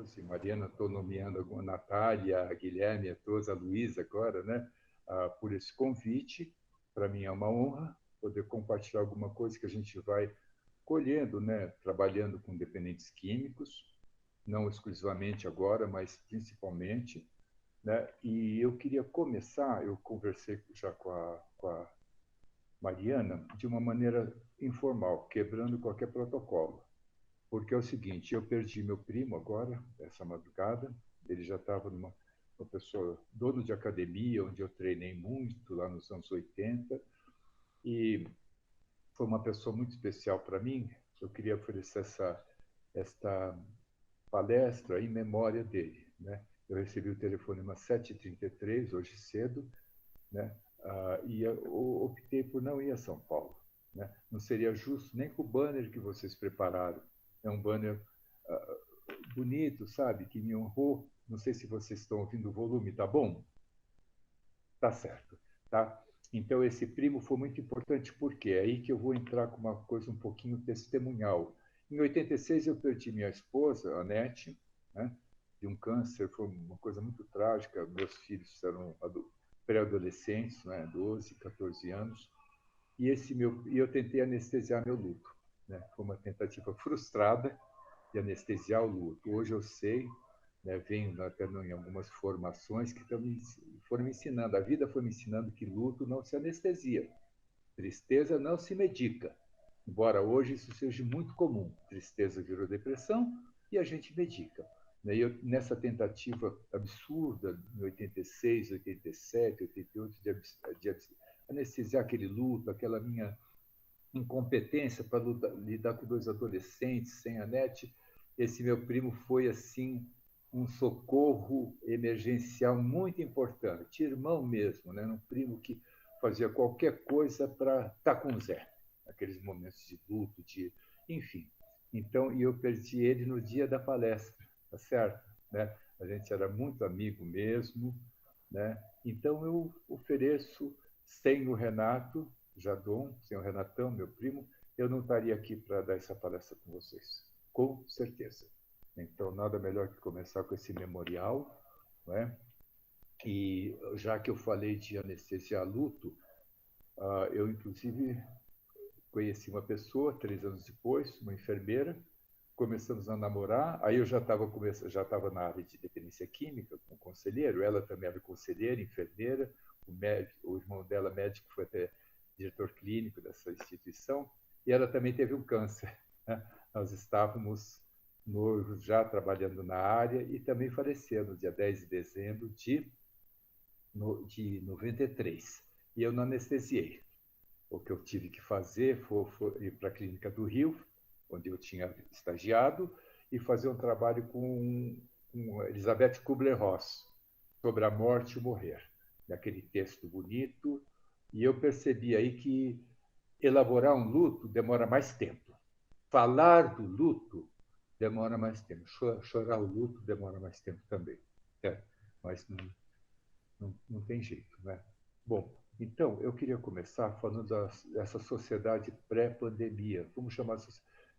pessoas, e Mariana, estou nomeando a Natália, a Guilherme, a todos, a Luísa agora, né, por esse convite. Para mim é uma honra poder compartilhar alguma coisa que a gente vai colhendo, né, trabalhando com dependentes químicos, não exclusivamente agora, mas principalmente, né? E eu queria começar, eu conversei já com a Mariana de uma maneira informal, quebrando qualquer protocolo. Porque é o seguinte, eu perdi meu primo agora, essa madrugada, ele já estava uma pessoa, dono de academia, onde eu treinei muito lá nos anos 80, e foi uma pessoa muito especial para mim. Eu queria oferecer esta palestra em memória dele, né? Eu recebi o telefone umas 7h33, hoje cedo, né? E eu optei por não ir a São Paulo, né? Não seria justo nem com o banner que vocês prepararam. É um banner bonito, sabe? Que me honrou. Não sei se vocês estão ouvindo o volume, tá bom? Tá certo, tá? Então, esse primo foi muito importante, porque é aí que eu vou entrar com uma coisa um pouquinho testemunhal. Em 86, eu perdi minha esposa, a Nete, né, de um câncer. Foi uma coisa muito trágica. Meus filhos eram pré-adolescentes, né, 12, 14 anos, e eu tentei anestesiar meu luto. Né? Foi uma tentativa frustrada de anestesiar o luto. Hoje eu sei, né, venho até em algumas formações que foram me ensinando, a vida foi me ensinando que luto não se anestesia, tristeza não se medica, embora hoje isso seja muito comum. Tristeza virou depressão e a gente medica. E eu, nessa tentativa absurda, em 86, 87, 88, de anestesiar aquele luto, aquela minha incompetência para lidar com dois adolescentes sem a net, esse meu primo foi assim um socorro emergencial muito importante, irmão mesmo, né? Um primo que fazia qualquer coisa para estar com o Zé, naqueles momentos de luto, enfim. Então, e eu perdi ele no dia da palestra, tá certo? Né? A gente era muito amigo mesmo, né? Então eu ofereço, sem o Renato Jadon, sem o Renatão, meu primo, eu não estaria aqui para dar essa palestra com vocês, com certeza. Então, nada melhor que começar com esse memorial, não é? E já que eu falei de anestesiar luto, eu, inclusive, conheci uma pessoa, 3 anos depois, uma enfermeira, começamos a namorar, aí eu já estava na área de dependência química, com conselheiro, ela também era conselheira, enfermeira, o irmão dela, médico, foi até diretor clínico dessa instituição, e ela também teve um câncer. Né? Nós estávamos noivos já trabalhando na área e também faleceu no dia 10 de dezembro de 93. E eu não anestesiei. O que eu tive que fazer foi ir para a clínica do Rio, onde eu tinha estagiado, e fazer um trabalho com Elizabeth Kubler-Ross, sobre a morte e o morrer. Naquele texto bonito, e eu percebi aí que elaborar um luto demora mais tempo. Falar do luto demora mais tempo. Chorar o luto demora mais tempo também. Mas não tem jeito, né? Bom, então, eu queria começar falando dessa sociedade pré-pandemia, vamos chamar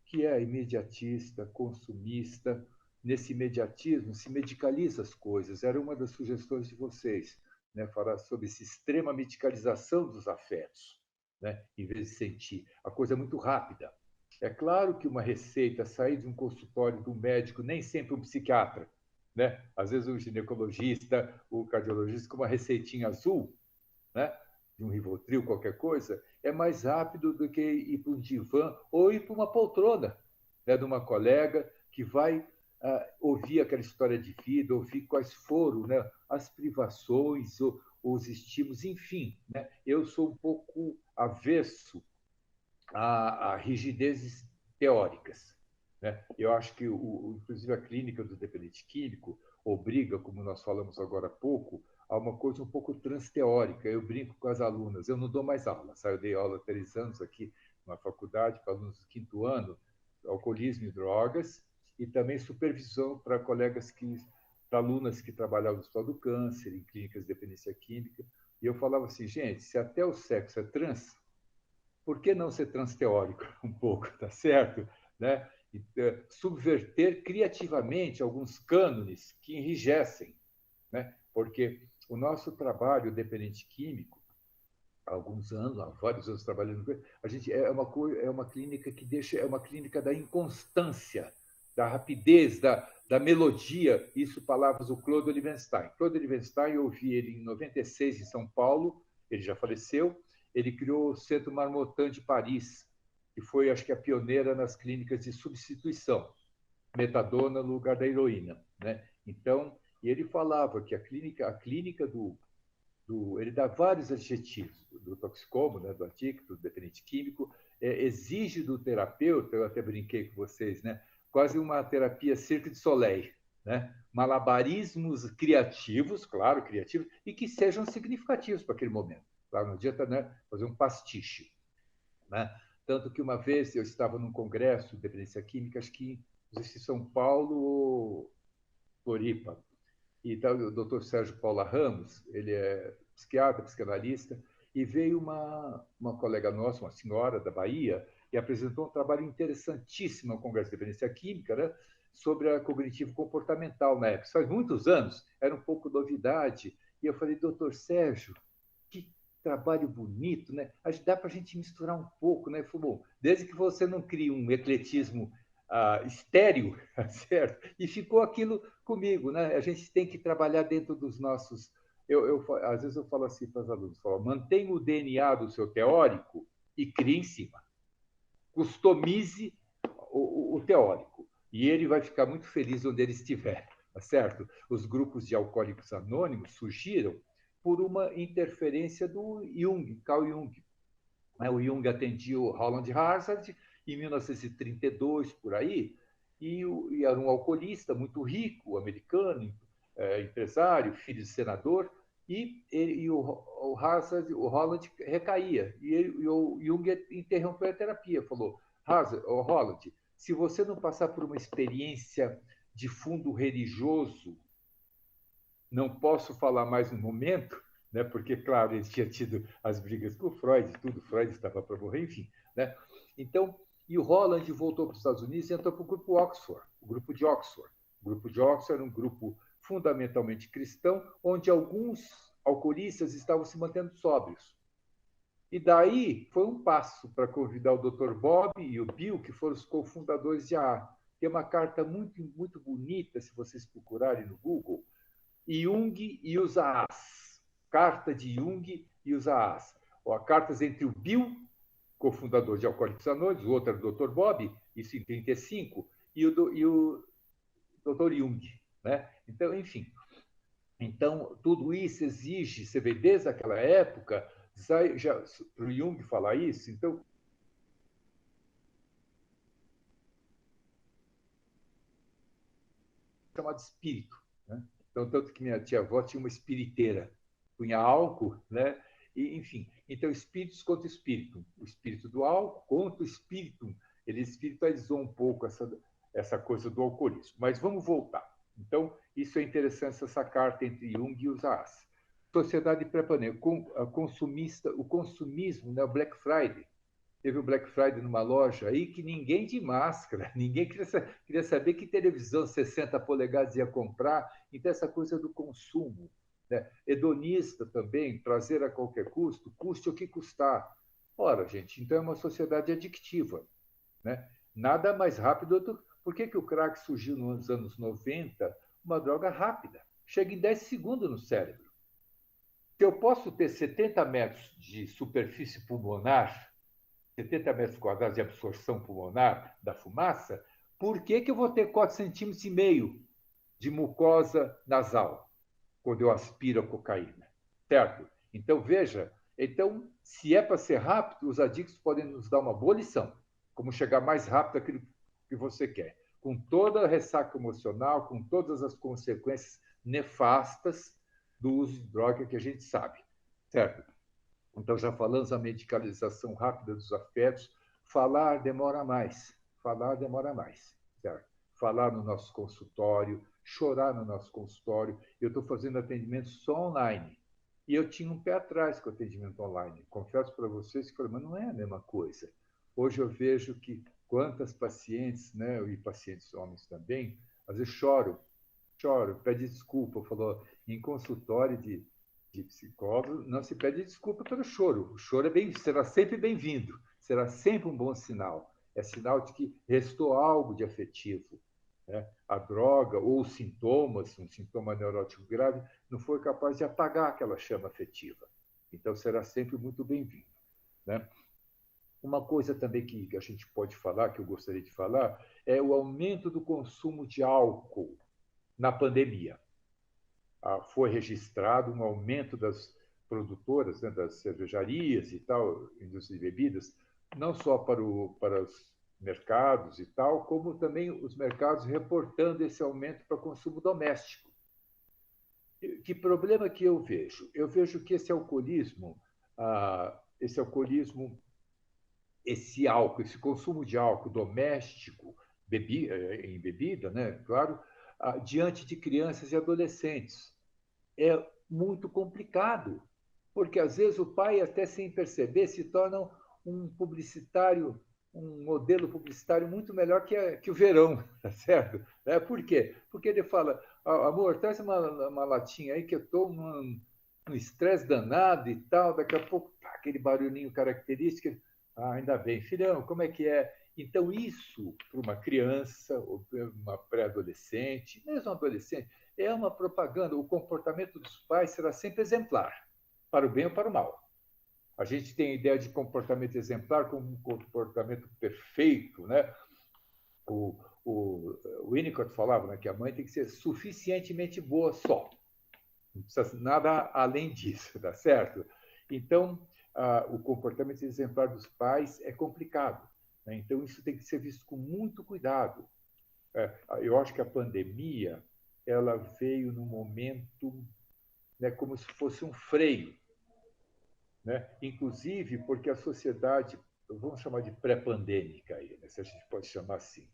que é imediatista, consumista. Nesse imediatismo se medicaliza as coisas. Era uma das sugestões de vocês, né? Falar sobre essa extrema medicalização dos afetos, né? Em vez de sentir. A coisa é muito rápida. É claro que uma receita sair de um consultório do médico, nem sempre um psiquiatra, né? Às vezes o ginecologista, o cardiologista, com uma receitinha azul, né? De um Rivotril, qualquer coisa, é mais rápido do que ir para um divã ou ir para uma poltrona, né? De uma colega que vai ouvir aquela história de vida, ouvir quais foram, né? As privações, os estímulos, enfim. Né? Eu sou um pouco avesso a rigidezes teóricas. Né? Eu acho que, inclusive, a clínica do dependente químico obriga, como nós falamos agora há pouco, a uma coisa um pouco transteórica. Eu brinco com as alunas, eu não dou mais aula. Eu dei aula há 3 anos aqui na faculdade para alunos do 5º ano, alcoolismo e drogas, e também supervisão para para alunas que trabalhavam no Hospital do Câncer, em clínicas de dependência química. E eu falava assim, gente, se até o sexo é trans, por que não ser transteórico um pouco, tá certo? Né? subverter criativamente alguns cânones que enrijecem, né? Porque o nosso trabalho dependente químico, há alguns anos, há vários anos trabalhando com ele, a gente é uma clínica que deixa, é uma clínica da inconstância, da rapidez, da melodia. Isso, palavras do Claude Olivenstein. Claude Olivenstein, eu ouvi ele em 96 em São Paulo, ele já faleceu. Ele criou o Centro Marmottan de Paris, que foi, acho que, a pioneira nas clínicas de substituição, metadona no lugar da heroína, né? Então, e ele falava que a clínica ele dá vários adjetivos do toxicólogo, né, do adicto, do dependente químico, exige do terapeuta, eu até brinquei com vocês, né, quase uma terapia Cirque du Soleil, né, malabarismos criativos, claro, criativos, e que sejam significativos para aquele momento. Claro, não adianta, né, fazer um pastiche, né? Tanto que uma vez eu estava num congresso de dependência química, acho que em São Paulo ou Floripa, e tá o doutor Sérgio Paula Ramos, ele é psiquiatra, psicanalista, e veio uma colega nossa, uma senhora da Bahia, e apresentou um trabalho interessantíssimo no Congresso de Dependência Química, né, sobre a cognitivo-comportamental na época. Faz muitos anos, era um pouco novidade, e eu falei, doutor Sérgio, que trabalho bonito, né? Dá para a gente misturar um pouco, né? Falei, bom, desde que você não crie um ecletismo estéreo, certo? E ficou aquilo comigo, né? A gente tem que trabalhar dentro dos nossos. Às vezes eu falo assim para os alunos: mantenha o DNA do seu teórico e crie em cima. Customize o teórico. E ele vai ficar muito feliz onde ele estiver, tá certo? Os grupos de alcoólicos anônimos surgiram por uma interferência do Jung, Carl Jung. O Jung atendia o Roland Hazard em 1932, por aí, e era um alcoolista muito rico, americano, empresário, filho de senador, e o Hazard, o Roland recaía. E o Jung interrompeu a terapia, falou, Hazard, o Roland, se você não passar por uma experiência de fundo religioso, não posso falar mais no momento, né? Porque, claro, ele tinha tido as brigas com o Freud, tudo, Freud estava para morrer, enfim. Né? Então, e o Roland voltou para os Estados Unidos e entrou para o grupo Oxford, o grupo de Oxford. O grupo de Oxford era um grupo fundamentalmente cristão, onde alguns alcoolistas estavam se mantendo sóbrios. E daí foi um passo para convidar o Dr. Bob e o Bill, que foram os cofundadores de AA. Tem uma carta muito, muito bonita, se vocês procurarem no Google, Jung e os AAs. Carta de Jung e os AAs. Ou cartas entre o Bill, cofundador de Alcoólicos Anônimos, o outro era o Dr. Bob, isso em 35, e o Dr. Jung. Né? Então, enfim. Então, tudo isso exige, você vê, desde aquela época, para o Jung falar isso, então, chamado espírito. Né? Então, tanto que minha tia-avó tinha uma espiriteira, punha álcool, né? E, enfim. Então, espíritos contra espírito. O espírito do álcool contra o espírito. Ele espiritualizou um pouco essa coisa do alcoolismo. Mas vamos voltar. Então, isso é interessante, essa carta entre Jung e os AAs. Sociedade pré-pandêmica, consumista, o consumismo, né? O Black Friday. Teve o Black Friday numa loja aí que ninguém de máscara, ninguém queria saber que televisão 60 polegadas ia comprar. Então, essa coisa do consumo. Né? Hedonista também, prazer a qualquer custo, custe o que custar. Ora, gente, então é uma sociedade adictiva. Né? Nada mais rápido. Por que o crack surgiu nos anos 90? Uma droga rápida. Chega em 10 segundos no cérebro. Se eu posso ter 70 metros de superfície pulmonar, 70 metros quadrados de absorção pulmonar da fumaça, por que eu vou ter 4,5 centímetros de mucosa nasal quando eu aspiro a cocaína? Certo? Então, veja, se é para ser rápido, os adictos podem nos dar uma boa lição, como chegar mais rápido àquilo que você quer, com toda a ressaca emocional, com todas as consequências nefastas do uso de droga que a gente sabe. Certo? Então, já falamos da medicalização rápida dos afetos. Falar demora mais. Falar demora mais. Certo? Falar no nosso consultório, chorar no nosso consultório. Eu estou fazendo atendimento só online. E eu tinha um pé atrás com o atendimento online. Confesso para vocês que mas não é a mesma coisa. Hoje eu vejo que quantas pacientes, né, e pacientes homens também, às vezes choram, pede desculpa. Falou, em consultório de psicólogo, não se pede desculpa pelo choro. O choro será sempre bem-vindo, será sempre um bom sinal. É sinal de que restou algo de afetivo. Né? A droga ou os sintomas, um sintoma neurótico grave, não foi capaz de apagar aquela chama afetiva. Então, será sempre muito bem-vindo. Né? Uma coisa também que a gente pode falar, que eu gostaria de falar, é o aumento do consumo de álcool na pandemia. Foi registrado um aumento das produtoras, né, das cervejarias e tal, indústria de bebidas, não só para os mercados e tal, como também os mercados reportando esse aumento para consumo doméstico. Que problema que eu vejo? Eu vejo que esse alcoolismo, esse álcool, esse consumo de álcool doméstico, em bebida, né, claro, diante de crianças e adolescentes. É muito complicado, porque às vezes o pai, até sem perceber, se torna um publicitário, um modelo publicitário muito melhor que o Verão, tá certo? Por quê? Porque ele fala, amor, traz uma latinha aí que eu estou num estresse danado e tal, daqui a pouco, aquele barulhinho característico, ainda bem, filhão, como é que é? Então, isso, para uma criança, ou para uma pré-adolescente, mesmo um adolescente, é uma propaganda. O comportamento dos pais será sempre exemplar, para o bem ou para o mal. A gente tem a ideia de comportamento exemplar como um comportamento perfeito, né? O Winnicott falava, né, que a mãe tem que ser suficientemente boa só. Não precisa nada além disso, tá certo? Então, o comportamento exemplar dos pais é complicado. Né? Então, isso tem que ser visto com muito cuidado. Eu acho que a pandemia ela veio num momento, né, como se fosse um freio. Né? Inclusive porque a sociedade, vamos chamar de pré-pandêmica, aí, né, se a gente pode chamar assim,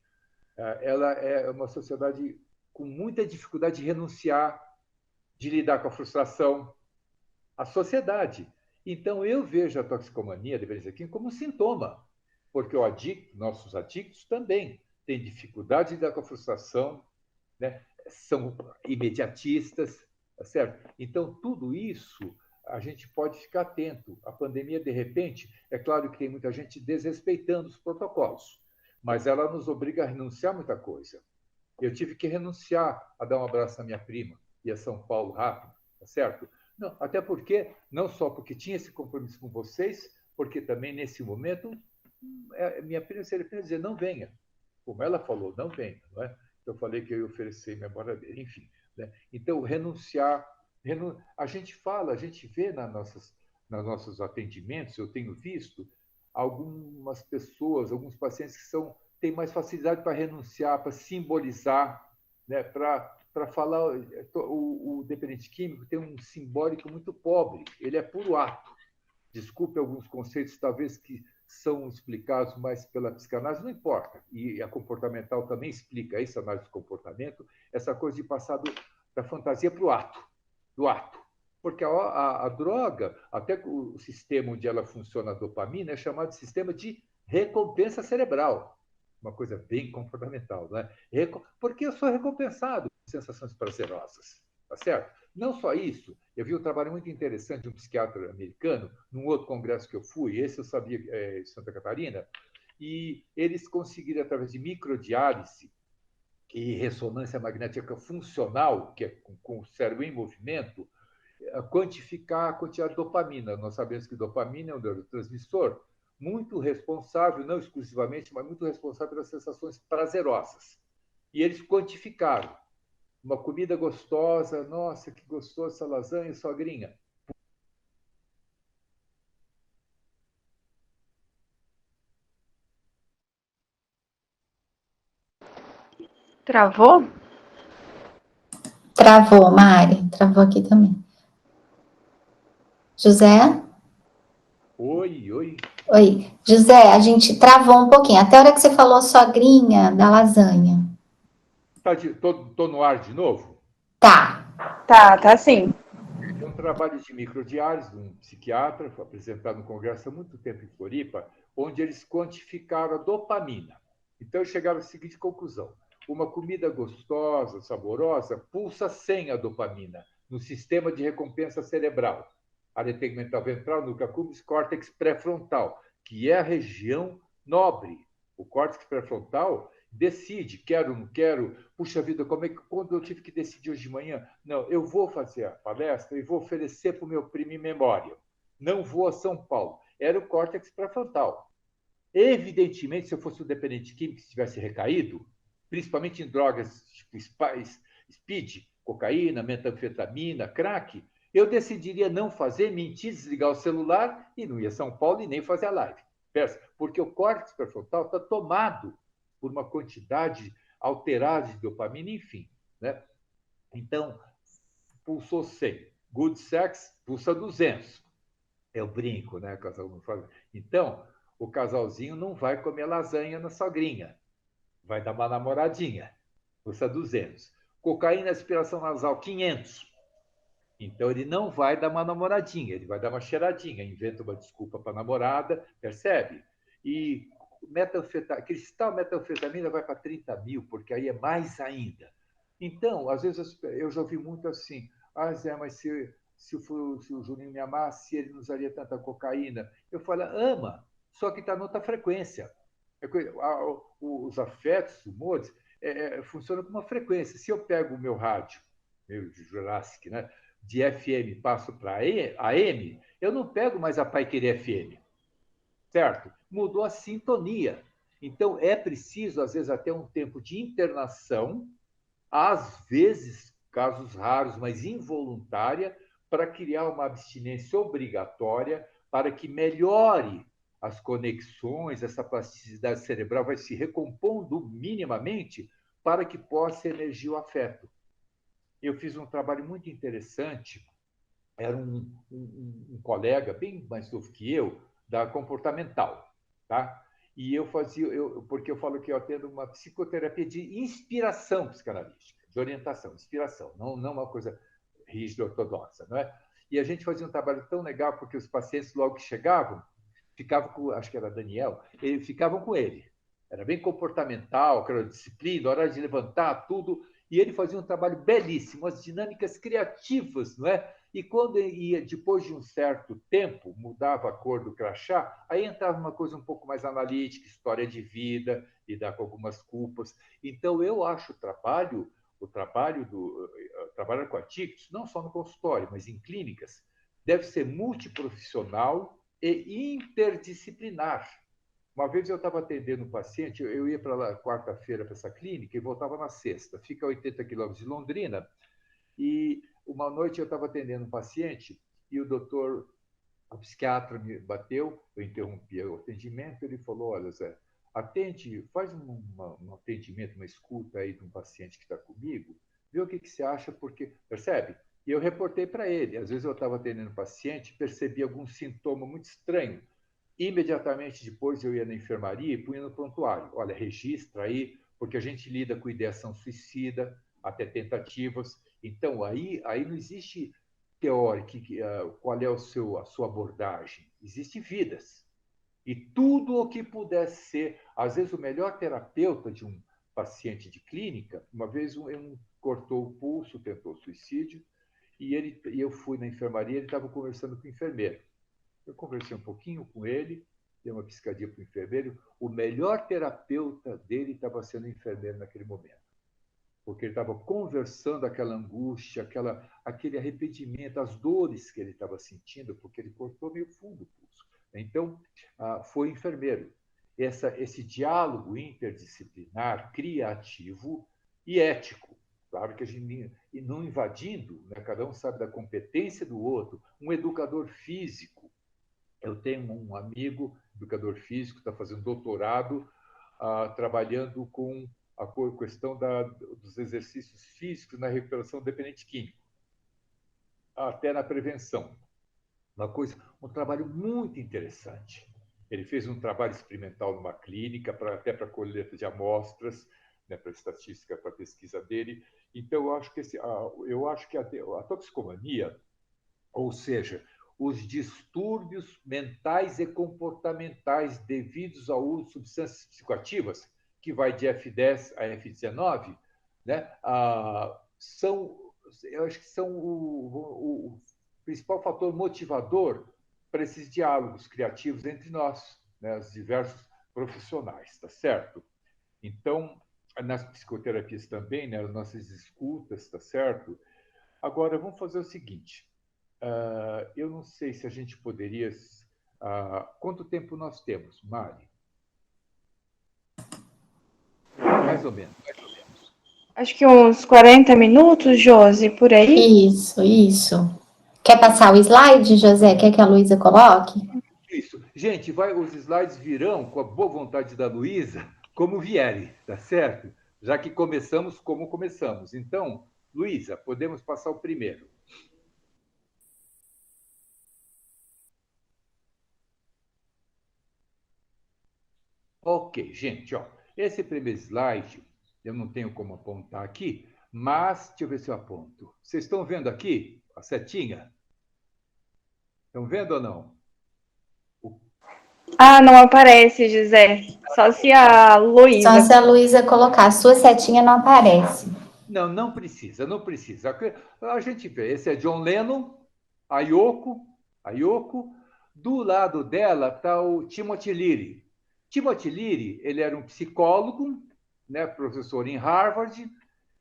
ela é uma sociedade com muita dificuldade de renunciar, de lidar com a frustração, a sociedade. Então, eu vejo a toxicomania, deveria dizer aqui, como sintoma, porque nossos adictos também têm dificuldade de lidar com a frustração, né? São imediatistas, tá certo? Então, tudo isso a gente pode ficar atento. A pandemia, de repente, é claro que tem muita gente desrespeitando os protocolos, mas ela nos obriga a renunciar a muita coisa. Eu tive que renunciar a dar um abraço à minha prima, e a São Paulo rápido, tá certo? Não, até porque, não só porque tinha esse compromisso com vocês, porque também, nesse momento, minha prima seria apenas dizer, não venha. Como ela falou, não venha, não é? Eu falei que eu ia oferecer memória dele, enfim. Né? Então, renunciar. A gente fala, a gente vê nos nossos atendimentos, eu tenho visto algumas pessoas, alguns pacientes que têm mais facilidade para renunciar, para simbolizar, né? Para falar. O dependente químico tem um simbólico muito pobre, ele é puro ato. Desculpe alguns conceitos, talvez que são explicados mais pela psicanálise, não importa. E a comportamental também explica isso, a análise do comportamento, essa coisa de passar da fantasia para o ato, do ato. Porque a droga, até o sistema onde ela funciona, a dopamina, é chamado de sistema de recompensa cerebral. Uma coisa bem comportamental, né? Porque eu sou recompensado com sensações prazerosas, tá certo? Não só isso, eu vi um trabalho muito interessante de um psiquiatra americano, num outro congresso que eu fui, esse eu sabia, em Santa Catarina, e eles conseguiram, através de microdiálise e ressonância magnética funcional, que é com o cérebro em movimento, quantificar a quantidade de dopamina. Nós sabemos que dopamina é um neurotransmissor muito responsável, não exclusivamente, mas muito responsável pelas sensações prazerosas. E eles quantificaram. Uma comida gostosa, nossa, que gostosa essa lasanha, sogrinha. Travou? Travou, Mari. Travou aqui também. José? Oi, oi. Oi. José, a gente travou um pouquinho. Até a hora que você falou sogrinha da lasanha. Tô no ar de novo? Tá. Tá sim. É um trabalho de microdiálise de um psiquiatra, foi apresentado no congresso há muito tempo em Floripa, onde eles quantificaram a dopamina. Então, eu chegava à seguinte conclusão: uma comida gostosa, saborosa, pulsa sem a dopamina no sistema de recompensa cerebral, área tegmental ventral, núcleo accumbens, córtex pré-frontal, que é a região nobre. O córtex pré-frontal decide, quero, não quero, puxa vida, como é que quando eu tive que decidir hoje de manhã, não, eu vou fazer a palestra e vou oferecer para o meu primo em memória. Não vou a São Paulo. Era o córtex pré-frontal. Evidentemente, se eu fosse um dependente químico que tivesse recaído, principalmente em drogas tipo speed, cocaína, metanfetamina, crack, eu decidiria não fazer, mentir, desligar o celular e não ia a São Paulo e nem fazer a live. Porque o córtex pré-frontal está tomado por uma quantidade alterada de dopamina, enfim. Né? Então, pulsou 100. Good sex, pulsa 200. Eu brinco, né? O casal não fala. Então, o casalzinho não vai comer lasanha na sogrinha. Vai dar uma namoradinha. Custa 200. Cocaína, aspiração nasal, 500. Então, ele não vai dar uma namoradinha, ele vai dar uma cheiradinha. Inventa uma desculpa para a namorada, percebe? E cristal metanfetamina vai para 30 mil, porque aí é mais ainda. Então, às vezes, eu já ouvi muito assim: ah, Zé, mas se o Juninho me amasse, ele não usaria tanta cocaína. Eu falo: ama, só que está em outra frequência. Os afetos, os humores, funcionam com uma frequência. Se eu pego o meu rádio, meu de Jurassic, né, de FM passo para AM, eu não pego mais a Paiquerê FM, certo? Mudou a sintonia. Então, é preciso, às vezes, até um tempo de internação, às vezes, casos raros, mas involuntária, para criar uma abstinência obrigatória, para que melhore as conexões, essa plasticidade cerebral vai se recompondo minimamente para que possa emergir o afeto. Eu fiz um trabalho muito interessante, era um colega bem mais novo que eu, da comportamental, tá? E eu fazia, porque eu falo que eu atendo uma psicoterapia de inspiração psicanalística, de orientação, inspiração, não uma coisa rígida, ortodoxa, não é? E a gente fazia um trabalho tão legal, porque os pacientes, logo que chegavam, ficavam com, acho que era Daniel, eles ficavam com ele. Era bem comportamental, aquela disciplina, hora de levantar, tudo. E ele fazia um trabalho belíssimo, as dinâmicas criativas, não é? E quando ia, depois de um certo tempo, mudava a cor do crachá, aí entrava uma coisa um pouco mais analítica, história de vida, lidar com algumas culpas. Então, eu acho o trabalho com addictos, não só no consultório, mas em clínicas, deve ser multiprofissional e interdisciplinar. Uma vez eu estava atendendo um paciente, eu ia para lá quarta-feira para essa clínica e voltava na sexta. Fica a 80 quilômetros de Londrina. E uma noite eu estava atendendo um paciente e o doutor, o psiquiatra me bateu, eu interrompi o atendimento, ele falou: olha, Zé, atende, faz um atendimento, uma escuta aí de um paciente que está comigo, vê o que você acha, porque, percebe? E eu reportei para ele. Às vezes eu estava atendendo um paciente, percebi algum sintoma muito estranho. Imediatamente depois eu ia na enfermaria e punha no prontuário. Olha, registra aí, porque a gente lida com ideação suicida, até tentativas. Então, aí não existe teórico, qual é a sua abordagem. Existem vidas. E tudo o que pudesse ser, às vezes o melhor terapeuta de um paciente de clínica, uma vez um cortou o pulso, tentou suicídio, e eu fui na enfermaria, ele estava conversando com o enfermeiro. Eu conversei um pouquinho com ele, dei uma piscadinha para o enfermeiro. O melhor terapeuta dele estava sendo enfermeiro naquele momento, porque ele estava conversando aquela angústia, aquele arrependimento, as dores que ele estava sentindo, porque ele cortou meio fundo o pulso. Então, foi enfermeiro. Esse diálogo interdisciplinar, criativo e ético. Claro que a gente não invadindo, né? Cada um sabe da competência do outro. Um educador físico. Eu tenho um amigo, educador físico, está fazendo doutorado, trabalhando com a questão dos exercícios físicos na recuperação do dependente químico, até na prevenção. Um trabalho muito interessante. Ele fez um trabalho experimental numa clínica, até para coleta de amostras, né, para estatística, para pesquisa dele. Então, eu acho que a toxicomania, ou seja, os distúrbios mentais e comportamentais devidos ao uso de substâncias psicoativas, que vai de F10 a F19, né, eu acho que são o principal fator motivador para esses diálogos criativos entre nós, né, os diversos profissionais, tá certo? Então, nas psicoterapias também, né, as nossas escutas, tá certo? Agora, vamos fazer o seguinte, eu não sei se a gente poderia... quanto tempo nós temos, Mari? Mais ou menos. Acho que uns 40 minutos, Josi, por aí. Isso. Quer passar o slide, José? Quer que a Luísa coloque? Isso. Gente, os slides virão, com a boa vontade da Luísa, como vierem, tá certo? Já que começamos como começamos. Então, Luísa, podemos passar o primeiro. Ok, gente, ó, esse primeiro slide, eu não tenho como apontar aqui, mas deixa eu ver se eu aponto. Vocês estão vendo aqui a setinha? Estão vendo ou não? Ah, não aparece, José. Só se a Luísa. Só se a Luísa colocar. A sua setinha não aparece. Não, não precisa, não precisa. A gente vê, esse é John Lennon, a Yoko. Do lado dela está o Timothy Leary. Timothy Leary, ele era um psicólogo, né, professor em Harvard.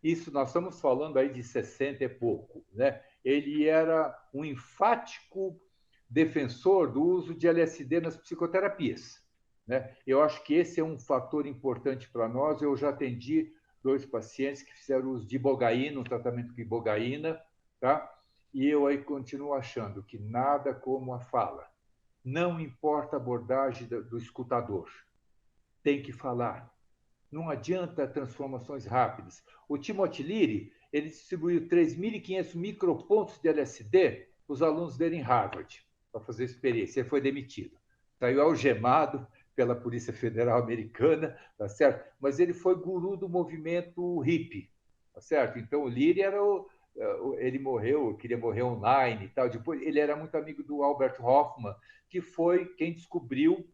Isso nós estamos falando aí de 60 e pouco, né? Ele era um enfático defensor do uso de LSD nas psicoterapias, né? Eu acho que esse é um fator importante para nós. Eu já atendi 2 pacientes que fizeram uso de ibogaína, um tratamento com ibogaína, tá? E eu aí continuo achando que nada como a fala. Não importa a abordagem do escutador, tem que falar. Não adianta transformações rápidas. O Timothy Leary, ele distribuiu 3.500 micropontos de LSD para os alunos dele em Harvard, para fazer experiência. Ele foi demitido. Saiu algemado pela Polícia Federal Americana, tá certo? Mas ele foi guru do movimento hippie, tá certo? Então, o Leary era ele morreu, queria morrer online e tal. Depois, ele era muito amigo do Albert Hoffman, que foi quem descobriu,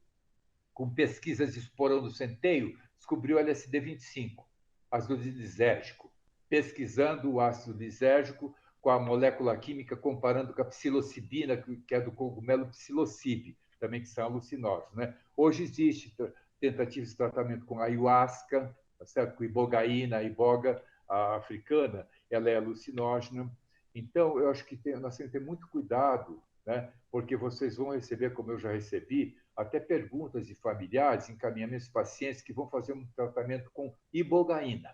com pesquisas de esporão do centeio, descobriu o LSD-25, ácido lisérgico, pesquisando o ácido lisérgico com a molécula química, comparando com a psilocibina, que é do cogumelo psilocibe, também que são alucinógenos, né? Hoje existe tentativas de tratamento com ayahuasca, tá certo? Com ibogaína, a iboga africana, ela é alucinógena. Então, eu acho que nós temos que ter muito cuidado, né? Porque vocês vão receber, como eu já recebi, até perguntas de familiares, encaminhamentos de pacientes que vão fazer um tratamento com ibogaína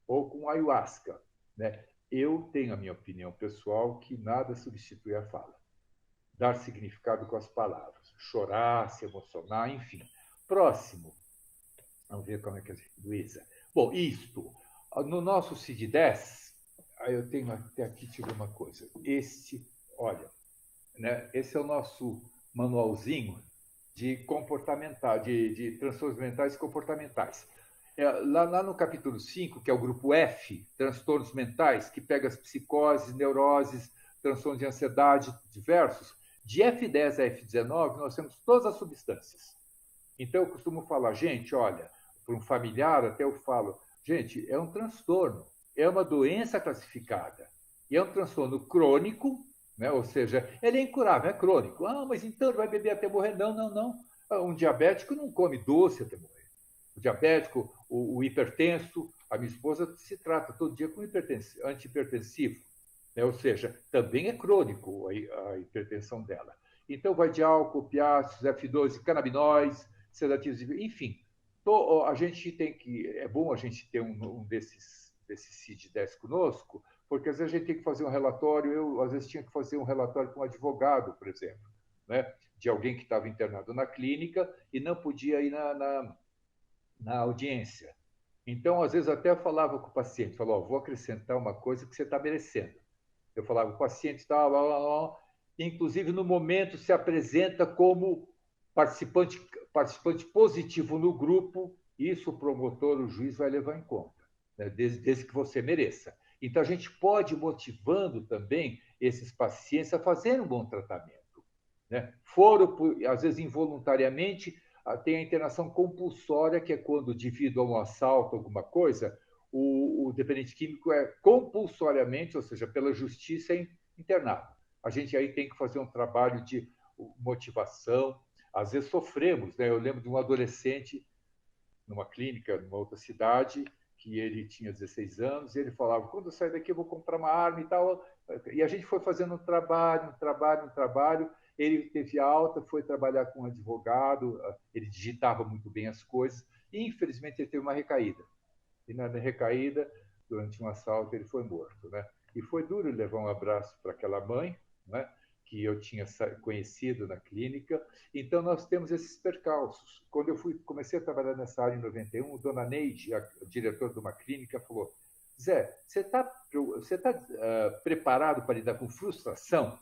ou com ayahuasca, né? Eu tenho a minha opinião pessoal que nada substitui a fala. Dar significado com as palavras, chorar, se emocionar, enfim. Próximo. Vamos ver como é que é, Luísa. Bom, isto. No nosso CID-10, eu tenho até aqui, deixa eu ver uma coisa. Olha, né? Esse é o nosso manualzinho de comportamental, de transtornos mentais e comportamentais. Lá no capítulo 5, que é o grupo F, transtornos mentais, que pega as psicoses, neuroses, transtornos de ansiedade diversos, de F10 a F19, nós temos todas as substâncias. Então, eu costumo falar, gente, olha, para um familiar, até eu falo, gente, é um transtorno, é uma doença classificada, e é um transtorno crônico, né? Ou seja, ele é incurável, é crônico. Ah, mas então ele vai beber até morrer? Não, não, não. Um diabético não come doce até morrer. O diabético, o hipertenso, a minha esposa se trata todo dia com antihipertensivo, né? Ou seja, também é crônico a hipertensão dela. Então, vai de álcool, opiáceos, F12, canabinóis, sedativos, enfim. A gente tem que... É bom a gente ter um desses CID-10 conosco, porque às vezes a gente tem que fazer um relatório, eu às vezes tinha que fazer um relatório com um advogado, por exemplo, né? De alguém que estava internado na clínica e não podia ir na audiência. Então, às vezes, até eu falava com o paciente, falava, vou acrescentar uma coisa que você está merecendo. Eu falava, o paciente está lá, inclusive no momento se apresenta como participante positivo no grupo, isso o promotor, o juiz vai levar em conta, né? Desde que você mereça. Então, a gente pode ir motivando também esses pacientes a fazerem um bom tratamento, né? Às vezes, involuntariamente, Tem a internação compulsória, que é quando, devido a um assalto, alguma coisa, o dependente químico é compulsoriamente, ou seja, pela justiça, internado. A gente aí tem que fazer um trabalho de motivação. Às vezes sofremos, né? Eu lembro de um adolescente numa clínica, numa outra cidade, que ele tinha 16 anos, e ele falava, quando eu sair daqui eu vou comprar uma arma e tal. E a gente foi fazendo um trabalho. Ele teve alta, foi trabalhar com um advogado, ele digitava muito bem as coisas, e infelizmente ele teve uma recaída. E na recaída, durante um assalto, ele foi morto, né? E foi duro levar um abraço para aquela mãe, né? Que eu tinha conhecido na clínica. Então, nós temos esses percalços. Quando eu comecei a trabalhar nessa área em 91, dona Neide, a diretora de uma clínica, falou, Zé, você está preparado para lidar com frustração?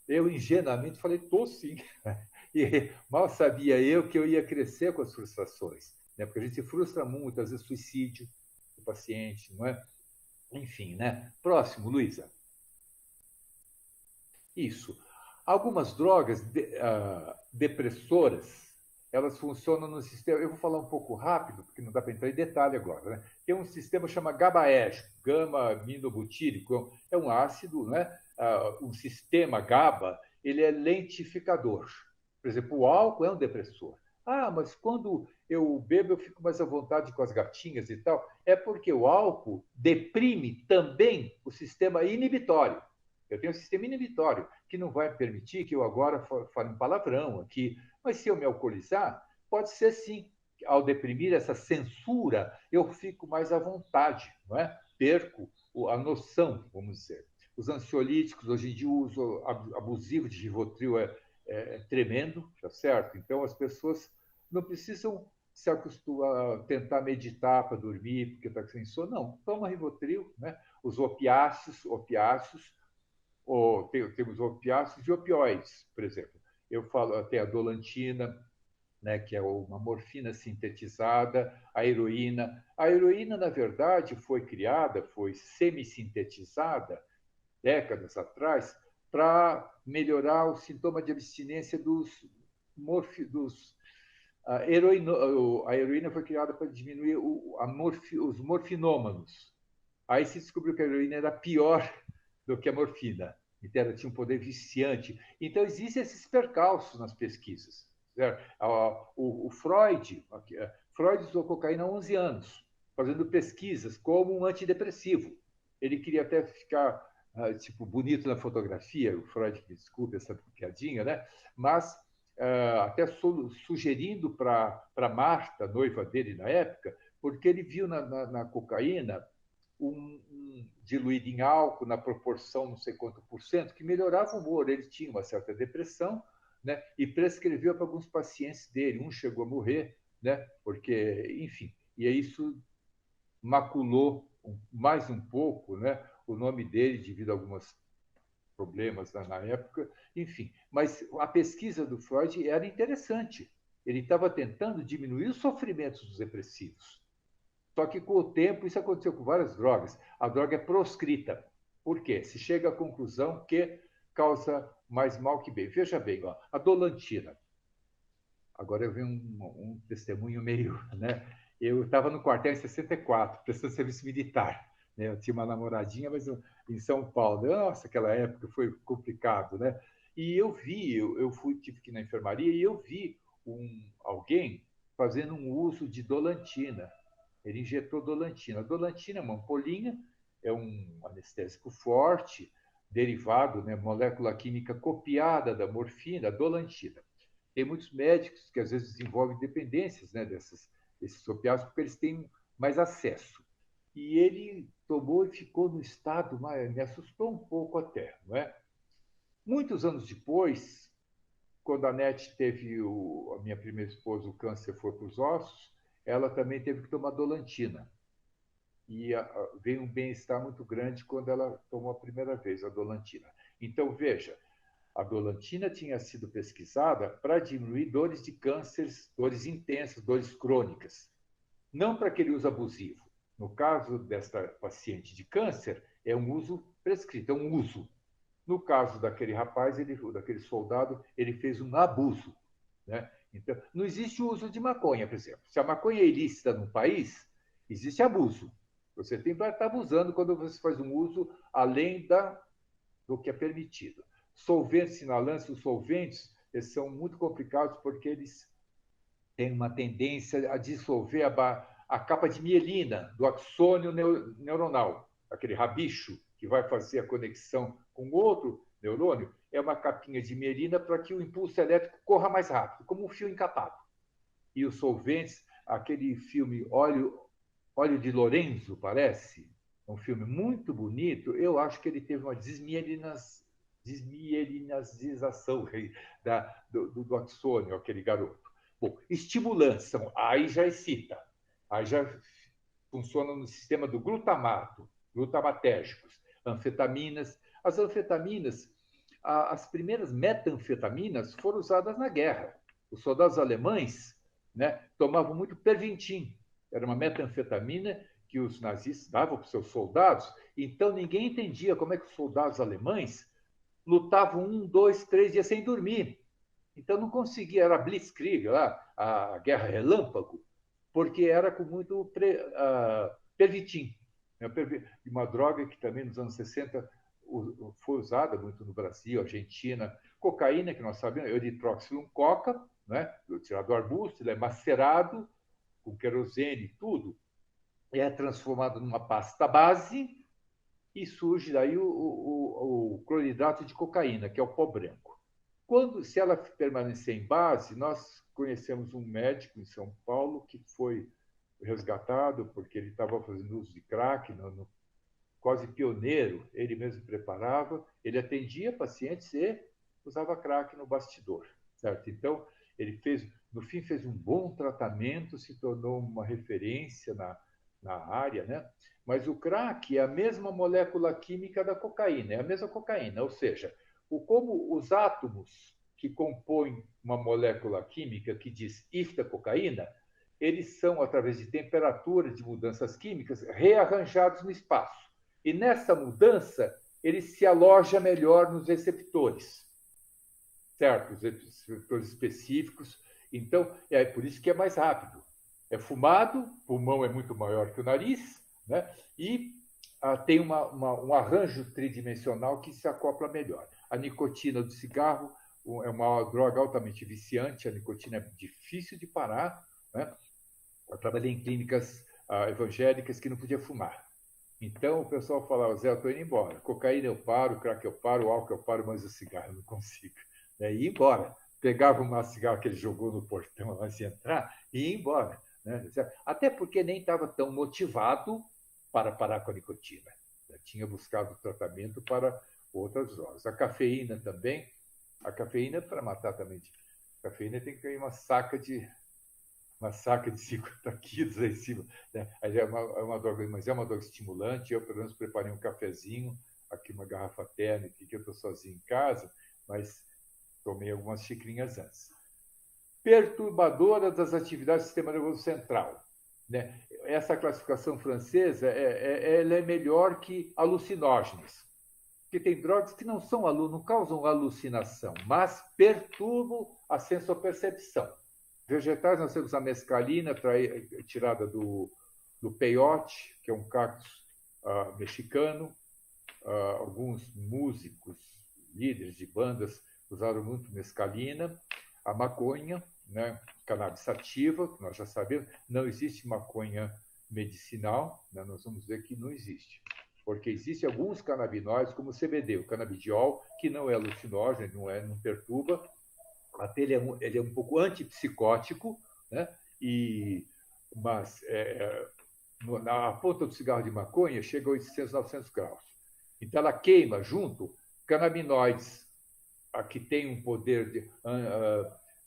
Eu, ingenuamente, falei, estou sim. E mal sabia eu que eu ia crescer com as frustrações, né? Porque a gente se frustra muito, às vezes suicídio do paciente, não é? Enfim, né? Próximo, Luísa. Isso. Algumas drogas depressoras, elas funcionam no sistema. Eu vou falar um pouco rápido, porque não dá para entrar em detalhe agora, né? Tem um sistema que chama GABAérgico, gama-aminobutírico, é um ácido, né? Um sistema GABA, ele é lentificador. Por exemplo, o álcool é um depressor. Mas quando eu bebo, eu fico mais à vontade com as gatinhas e tal. É porque o álcool deprime também o sistema inibitório. Eu tenho um sistema inibitório que não vai permitir que eu agora fale um palavrão aqui. Mas se eu me alcoolizar, pode ser sim. Ao deprimir essa censura, eu fico mais à vontade, não é? Perco a noção, vamos dizer. Os ansiolíticos, hoje em dia, o uso abusivo de Rivotril é tremendo, tá certo? Então, as pessoas não precisam se acostumar a tentar meditar para dormir, porque está sem sono. Não, toma Rivotril, né? Os opiáceos, temos opiáceos e opioides, por exemplo. Eu falo até a dolantina, né, que é uma morfina sintetizada, a heroína. A heroína, na verdade, foi criada, foi semi-sintetizada décadas atrás, para melhorar o sintoma de abstinência dos a heroína foi criada para diminuir os morfinômanos. Aí se descobriu que a heroína era pior do que a morfina. Então, ela tinha um poder viciante. Então, existem esses percalços nas pesquisas. O Freud usou cocaína há 11 anos, fazendo pesquisas como um antidepressivo. Ele queria até ficar bonito na fotografia, o Freud, desculpe essa piadinha, né? Mas até sugerindo para Marta, noiva dele na época, porque ele viu na cocaína diluído em álcool na proporção não sei quanto por cento, que melhorava o humor. Ele tinha uma certa depressão, né? E prescreveu para alguns pacientes dele. Um chegou a morrer, né? Porque, enfim, e isso maculou mais um pouco, né? O nome dele devido a alguns problemas na época, enfim. Mas a pesquisa do Freud era interessante. Ele estava tentando diminuir os sofrimentos dos depressivos. Só que, com o tempo, isso aconteceu com várias drogas. A droga é proscrita. Por quê? Se chega à conclusão que causa mais mal que bem. Veja bem, ó, a dolantina. Agora eu vi um testemunho meio, né? Eu estava no quartel em 64, prestando serviço militar. Né? Eu tinha uma namoradinha, mas em São Paulo. Nossa, aquela época foi complicado, né? E tive que ir na enfermaria e eu vi alguém fazendo um uso de dolantina. Ele injetou dolantina. A dolantina é uma ampolinha, é um anestésico forte, derivado, né, molécula química copiada da morfina, dolantina. Tem muitos médicos que às vezes desenvolvem dependências, né, desses opiáceos, porque eles têm mais acesso. E ele tomou e ficou no estado, me assustou um pouco até, não é? Muitos anos depois, quando a Nete teve a minha primeira esposa, o câncer foi para os ossos, ela também teve que tomar dolantina. E veio um bem-estar muito grande quando ela tomou a primeira vez a dolantina. Então, veja, a dolantina tinha sido pesquisada para diminuir dores de câncer, dores intensas, dores crônicas, não para aquele uso abusivo. No caso desta paciente de câncer, é um uso prescrito, é um uso. No caso daquele rapaz, daquele soldado, ele fez um abuso, né? Então, não existe o uso de maconha, por exemplo. Se a maconha é ilícita num país, existe abuso. Você tem que estar abusando quando você faz um uso além do que é permitido. Solventes, inalantes, os solventes eles são muito complicados porque eles têm uma tendência a dissolver a capa de mielina do axônio neuronal, aquele rabicho que vai fazer a conexão com outro neurônio, é uma capinha de mielina para que o impulso elétrico corra mais rápido, como um fio encapado. E os solventes, aquele filme Óleo de Lorenzo, parece, um filme muito bonito, eu acho que ele teve uma desmielinização do axônio, aquele garoto. Bom, estimulantes, aí já excita, aí já funciona no sistema do glutamato, glutamatérgicos, anfetaminas. As anfetaminas, as primeiras metanfetaminas foram usadas na guerra. Os soldados alemães, né, tomavam muito Pervitin, era uma metanfetamina que os nazistas davam para os seus soldados, então ninguém entendia como é que os soldados alemães lutavam 1, 2, 3 dias sem dormir. Então não conseguia, era Blitzkrieg, lá, a Guerra Relâmpago, porque era com muito Pervitin, uma droga que também nos anos 60 foi usada muito no Brasil, Argentina. Cocaína, que nós sabemos, eritróxilo coca, né, tirado do arbusto, ele é macerado com querosene e tudo, é transformado numa pasta base e surge daí o cloridrato de cocaína, que é o pó branco. Se ela permanecer em base, nós conhecemos um médico em São Paulo que foi resgatado porque ele estava fazendo uso de crack, quase pioneiro, ele mesmo preparava, ele atendia pacientes e usava crack no bastidor, certo? Então, ele no fim, fez um bom tratamento, se tornou uma referência na área, né? Mas o crack é a mesma molécula química da cocaína, é a mesma cocaína, ou seja, como os átomos que compõem uma molécula química que diz isto é cocaína, eles são, através de temperatura, de mudanças químicas, rearranjados no espaço. E nessa mudança, ele se aloja melhor nos receptores, certo? Os receptores específicos. Então, é por isso que é mais rápido. É fumado, o pulmão é muito maior que o nariz, né? E tem um arranjo tridimensional que se acopla melhor. A nicotina do cigarro é uma droga altamente viciante, a nicotina é difícil de parar, né? Eu trabalhei em clínicas evangélicas que não podia fumar. Então o pessoal falava, Zé, eu estou indo embora. Cocaína eu paro, crack eu paro, álcool eu paro, mas o cigarro eu não consigo. E ia embora. Pegava uma cigarra que ele jogou no portão antes de entrar e ia embora. Né? Até porque nem estava tão motivado para parar com a nicotina. Já tinha buscado tratamento para outras drogas. A cafeína também. A cafeína é para matar também. A cafeína tem que ir uma saca de 50 quilos aí em cima. Né? É uma droga, mas é uma droga estimulante. Eu, pelo menos, preparei um cafezinho, aqui uma garrafa térmica, que eu estou sozinho em casa, mas tomei algumas xicrinhas antes. Perturbadora das atividades do sistema nervoso central. Né? Essa classificação francesa ela é melhor que alucinógenos, porque tem drogas que não causam alucinação, mas perturbam a sensopercepção. Vegetais, nós temos a mescalina, tirada do peyote, que é um cactus mexicano. Alguns músicos, líderes de bandas, usaram muito mescalina. A maconha, né, cannabis sativa, que nós já sabemos, não existe maconha medicinal, né, nós vamos ver que não existe. Porque existem alguns canabinoides, como o CBD, o canabidiol, que não é alucinógeno, não perturba, até ele é um pouco antipsicótico, né? Mas na ponta do cigarro de maconha chega a 800, 900 graus. Então ela queima junto canabinoides que tem um poder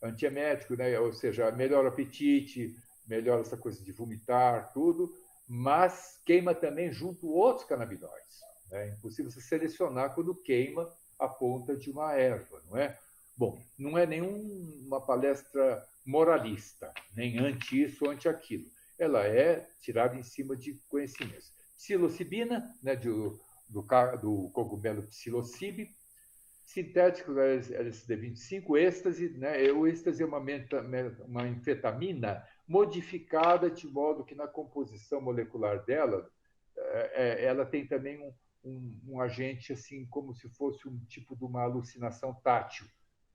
antiemético, né? Ou seja, melhora o apetite, melhora essa coisa de vomitar, tudo, mas queima também junto outros canabinoides. Né? É impossível você selecionar quando queima a ponta de uma erva, não é? Bom, não é nenhuma palestra moralista, nem anti isso ou anti aquilo. Ela é tirada em cima de conhecimentos. Psilocibina, né, do cogumelo psilocibe, Sintéticos, LSD-25, êxtase, né? O êxtase é uma anfetamina modificada de modo que na composição molecular dela, ela tem também um agente assim como se fosse um tipo de uma alucinação tátil.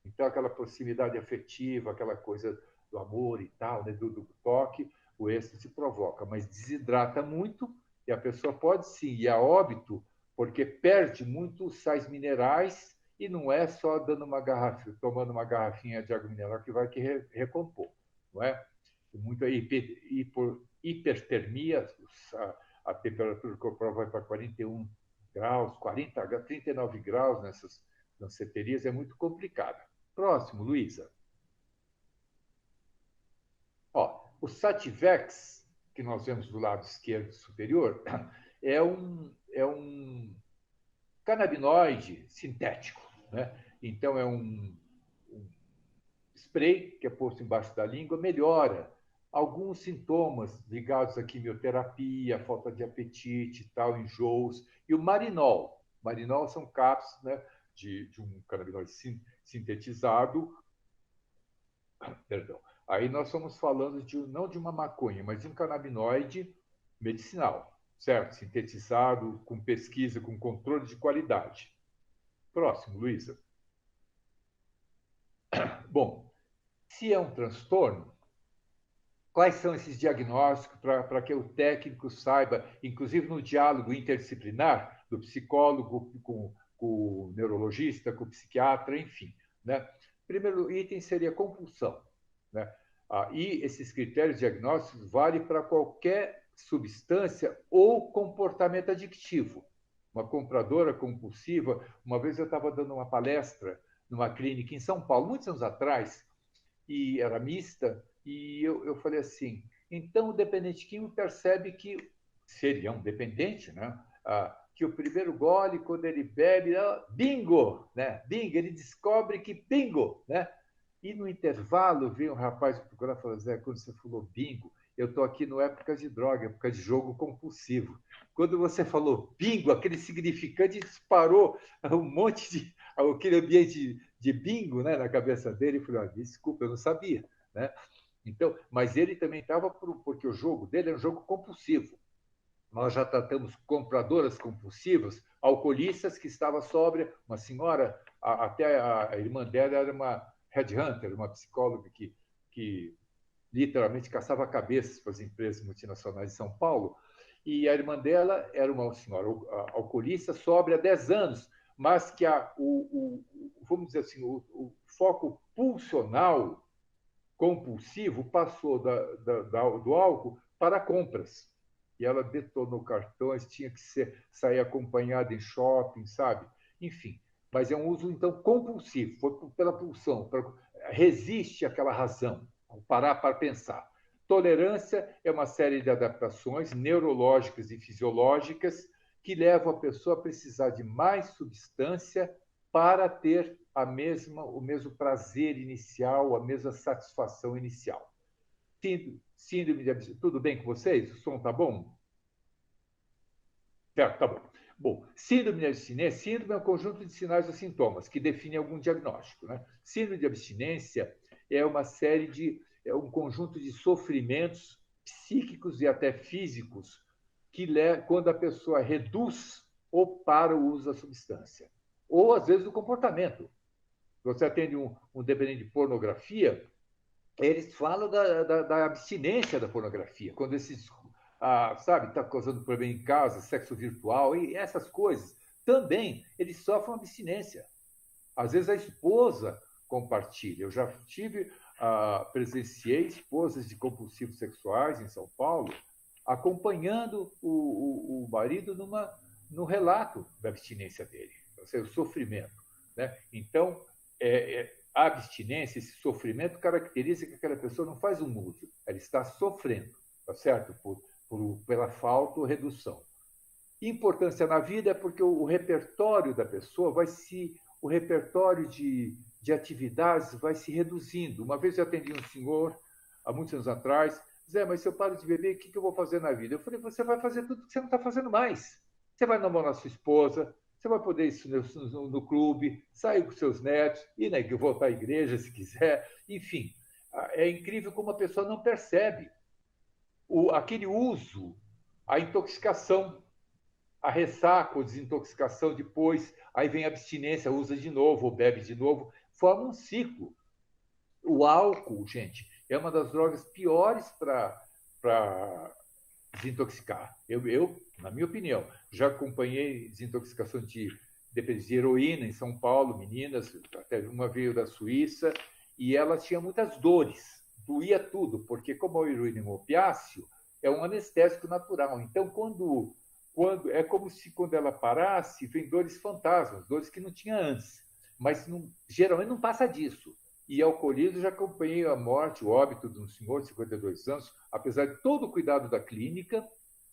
Então, aquela proximidade afetiva, aquela coisa do amor e tal, né? do toque, o êxtase provoca, mas desidrata muito e a pessoa pode sim ir a óbito porque perde muito sais minerais e não é só dando tomando uma garrafinha de água mineral que vai recompor, não é? Muita hipertermia, a temperatura corporal vai para 41 graus, 40, 39 graus nessas danceterias, é muito complicada. Próximo, Luísa. O Sativex, que nós vemos do lado esquerdo superior, é um canabinoide sintético, né? Então, é um spray que é posto embaixo da língua, melhora alguns sintomas ligados à quimioterapia, falta de apetite, tal, enjoos. E o marinol. Marinol são cápsulas, né, de um canabinoide sintetizado. Perdão. Aí nós estamos falando não de uma maconha, mas de um canabinoide medicinal, certo? Sintetizado, com pesquisa, com controle de qualidade. Próximo, Luísa. Bom, se é um transtorno, quais são esses diagnósticos para que o técnico saiba, inclusive no diálogo interdisciplinar, do psicólogo com o neurologista, com o psiquiatra, enfim. Né? Primeiro item seria compulsão. Né? E esses critérios diagnósticos valem para qualquer substância ou comportamento adictivo. Uma compradora compulsiva, uma vez eu estava dando uma palestra numa clínica em São Paulo, muitos anos atrás, e era mista, e eu falei assim, então o dependente químico percebe que seria um dependente, né? Que o primeiro gole, quando ele bebe, bingo, né? Bingo, ele descobre que bingo, né? E no intervalo veio um rapaz procurar e falou, Zé, quando você falou bingo, eu estou aqui não é época de droga, é época de jogo compulsivo. Quando você falou bingo, aquele significante disparou um monte de... aquele ambiente de bingo, né, na cabeça dele, e falei, desculpa, eu não sabia. Né? Então, mas ele também estava porque o jogo dele é um jogo compulsivo. Nós já tratamos compradoras compulsivas, alcoolistas que estava sóbria, uma senhora, até a irmã dela era uma headhunter, uma psicóloga que literalmente caçava cabeças para as empresas multinacionais de São Paulo, e a irmã dela era uma senhora alcoolista, sóbria há 10 anos, mas que vamos dizer assim, o foco pulsional compulsivo passou do álcool para compras. E ela detonou cartões, tinha que sair acompanhada em shopping, sabe? Enfim, mas é um uso, então, compulsivo, foi pela pulsão, resiste àquela razão, ao parar para pensar. Tolerância é uma série de adaptações neurológicas e fisiológicas que levam a pessoa a precisar de mais substância para ter o mesmo prazer inicial, a mesma satisfação inicial. Síndrome de abstinência. Tudo bem com vocês? O som está bom? Certo, tá bom. Bom, síndrome de abstinência, síndrome é um conjunto de sinais ou sintomas que define algum diagnóstico. Né? Síndrome de abstinência é um conjunto de sofrimentos psíquicos e até físicos que quando a pessoa reduz ou para o uso da substância. Ou, às vezes, o comportamento. Você atende um dependente de pornografia, eles falam da abstinência da pornografia, quando esses, sabe, está causando problema em casa, sexo virtual e essas coisas, também eles sofrem abstinência. Às vezes a esposa compartilha. Eu já presenciei esposas de compulsivos sexuais em São Paulo acompanhando o marido no relato da abstinência dele, ou seja, o sofrimento. Né? Então, a abstinência, esse sofrimento, caracteriza que aquela pessoa não faz um uso, ela está sofrendo, tá certo? Pela falta ou redução. Importância na vida é porque o repertório da pessoa o repertório de atividades vai se reduzindo. Uma vez eu atendi um senhor, há muitos anos atrás, Zé, mas se eu paro de beber, o que eu vou fazer na vida? Eu falei, você vai fazer tudo que você não está fazendo mais. Você vai namorar sua esposa, Você vai poder isso no clube, sair com seus netos, ir voltar à igreja se quiser. Enfim, é incrível como a pessoa não percebe aquele uso, a intoxicação, a ressaca, a desintoxicação depois, aí vem a abstinência, usa de novo, ou bebe de novo, forma um ciclo. O álcool, gente, é uma das drogas piores para desintoxicar. Na minha opinião, já acompanhei desintoxicação de heroína em São Paulo, meninas, até uma veio da Suíça, e ela tinha muitas dores, doía tudo, porque como a heroína é um opiáceo, é um anestésico natural. Então, é como se quando ela parasse, vem dores fantasmas, dores que não tinha antes, mas geralmente não passa disso. E alcoolismo, já acompanhei a morte, o óbito de um senhor de 52 anos, apesar de todo o cuidado da clínica,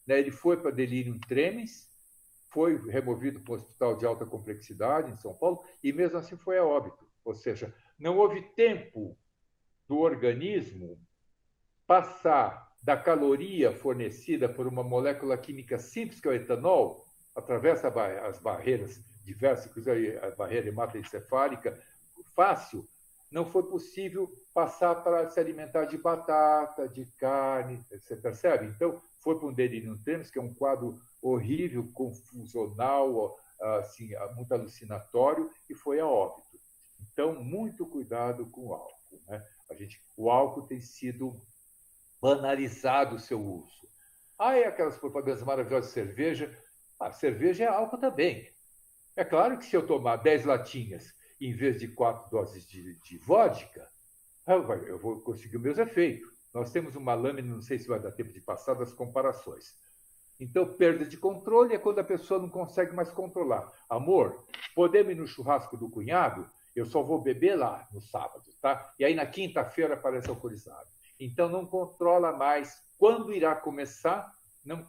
né, ele foi para delírio tremens, foi removido para o hospital de alta complexidade em São Paulo, e mesmo assim foi a óbito. Ou seja, não houve tempo do organismo passar da caloria fornecida por uma molécula química simples, que é o etanol, atravessa as barreiras diversas, inclusive a barreira hematoencefálica, fácil, não foi possível passar para se alimentar de batata, de carne, você percebe? Então, foi para um delírio tremens, que é um quadro horrível, confusional, assim, muito alucinatório, e foi a óbito. Então, muito cuidado com o álcool, né? O álcool tem sido banalizado o seu uso. Aí aquelas propagandas maravilhosas de cerveja. A cerveja é álcool também. É claro que se eu tomar 10 latinhas em vez de 4 doses de vodka, eu vou conseguir os meus efeitos. Nós temos uma lâmina, não sei se vai dar tempo de passar, das comparações. Então, perda de controle é quando a pessoa não consegue mais controlar. Amor, podemos ir no churrasco do cunhado? Eu só vou beber lá no sábado, tá? E aí na quinta-feira aparece alcoolizado. Então, não controla mais. Quando irá começar, não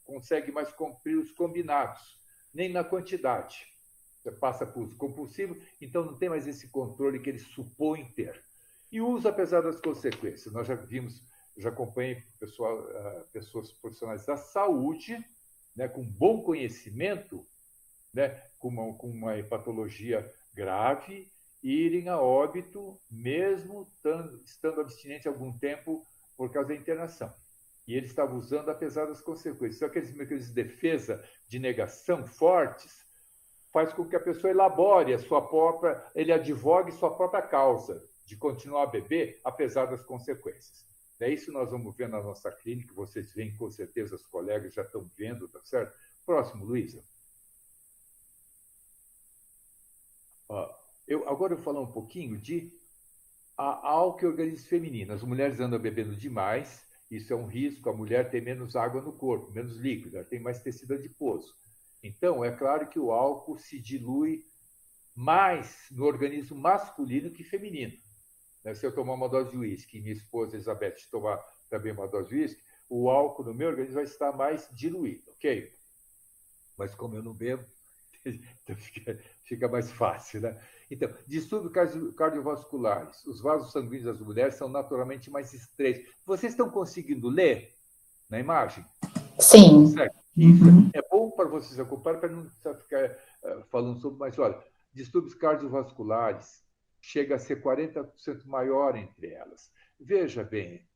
consegue mais cumprir os combinados, nem na quantidade. Você passa por uso compulsivo, então não tem mais esse controle que ele supõe ter. E uso, apesar das consequências. Nós já vimos, já acompanhei pessoas profissionais da saúde, né, com bom conhecimento, né, com uma patologia grave, irem a óbito, mesmo estando abstinente algum tempo por causa da internação. E ele estava usando apesar das consequências. Só aqueles mecanismos de defesa, de negação fortes, faz com que a pessoa elabore ele advogue sua própria causa de continuar a beber, apesar das consequências. É isso que nós vamos ver na nossa clínica, vocês veem, com certeza, os colegas já estão vendo, tá certo? Próximo, Luísa. Agora eu vou falar um pouquinho de álcool e organismo feminino. As mulheres andam bebendo demais, isso é um risco, a mulher tem menos água no corpo, menos líquido, ela tem mais tecido adiposo. Então, é claro que o álcool se dilui mais no organismo masculino que feminino. Se eu tomar uma dose de uísque e minha esposa Elizabeth tomar também uma dose de uísque, o álcool no meu organismo vai estar mais diluído, ok? Mas como eu não bebo, então fica mais fácil, né? Então, distúrbios cardiovasculares. Os vasos sanguíneos das mulheres são naturalmente mais estreitos. Vocês estão conseguindo ler na imagem? Sim. Certo? Uhum. É bom para vocês acompanharem, para não ficar falando sobre, mas olha, distúrbios cardiovasculares chega a ser 40% maior entre elas. Veja bem,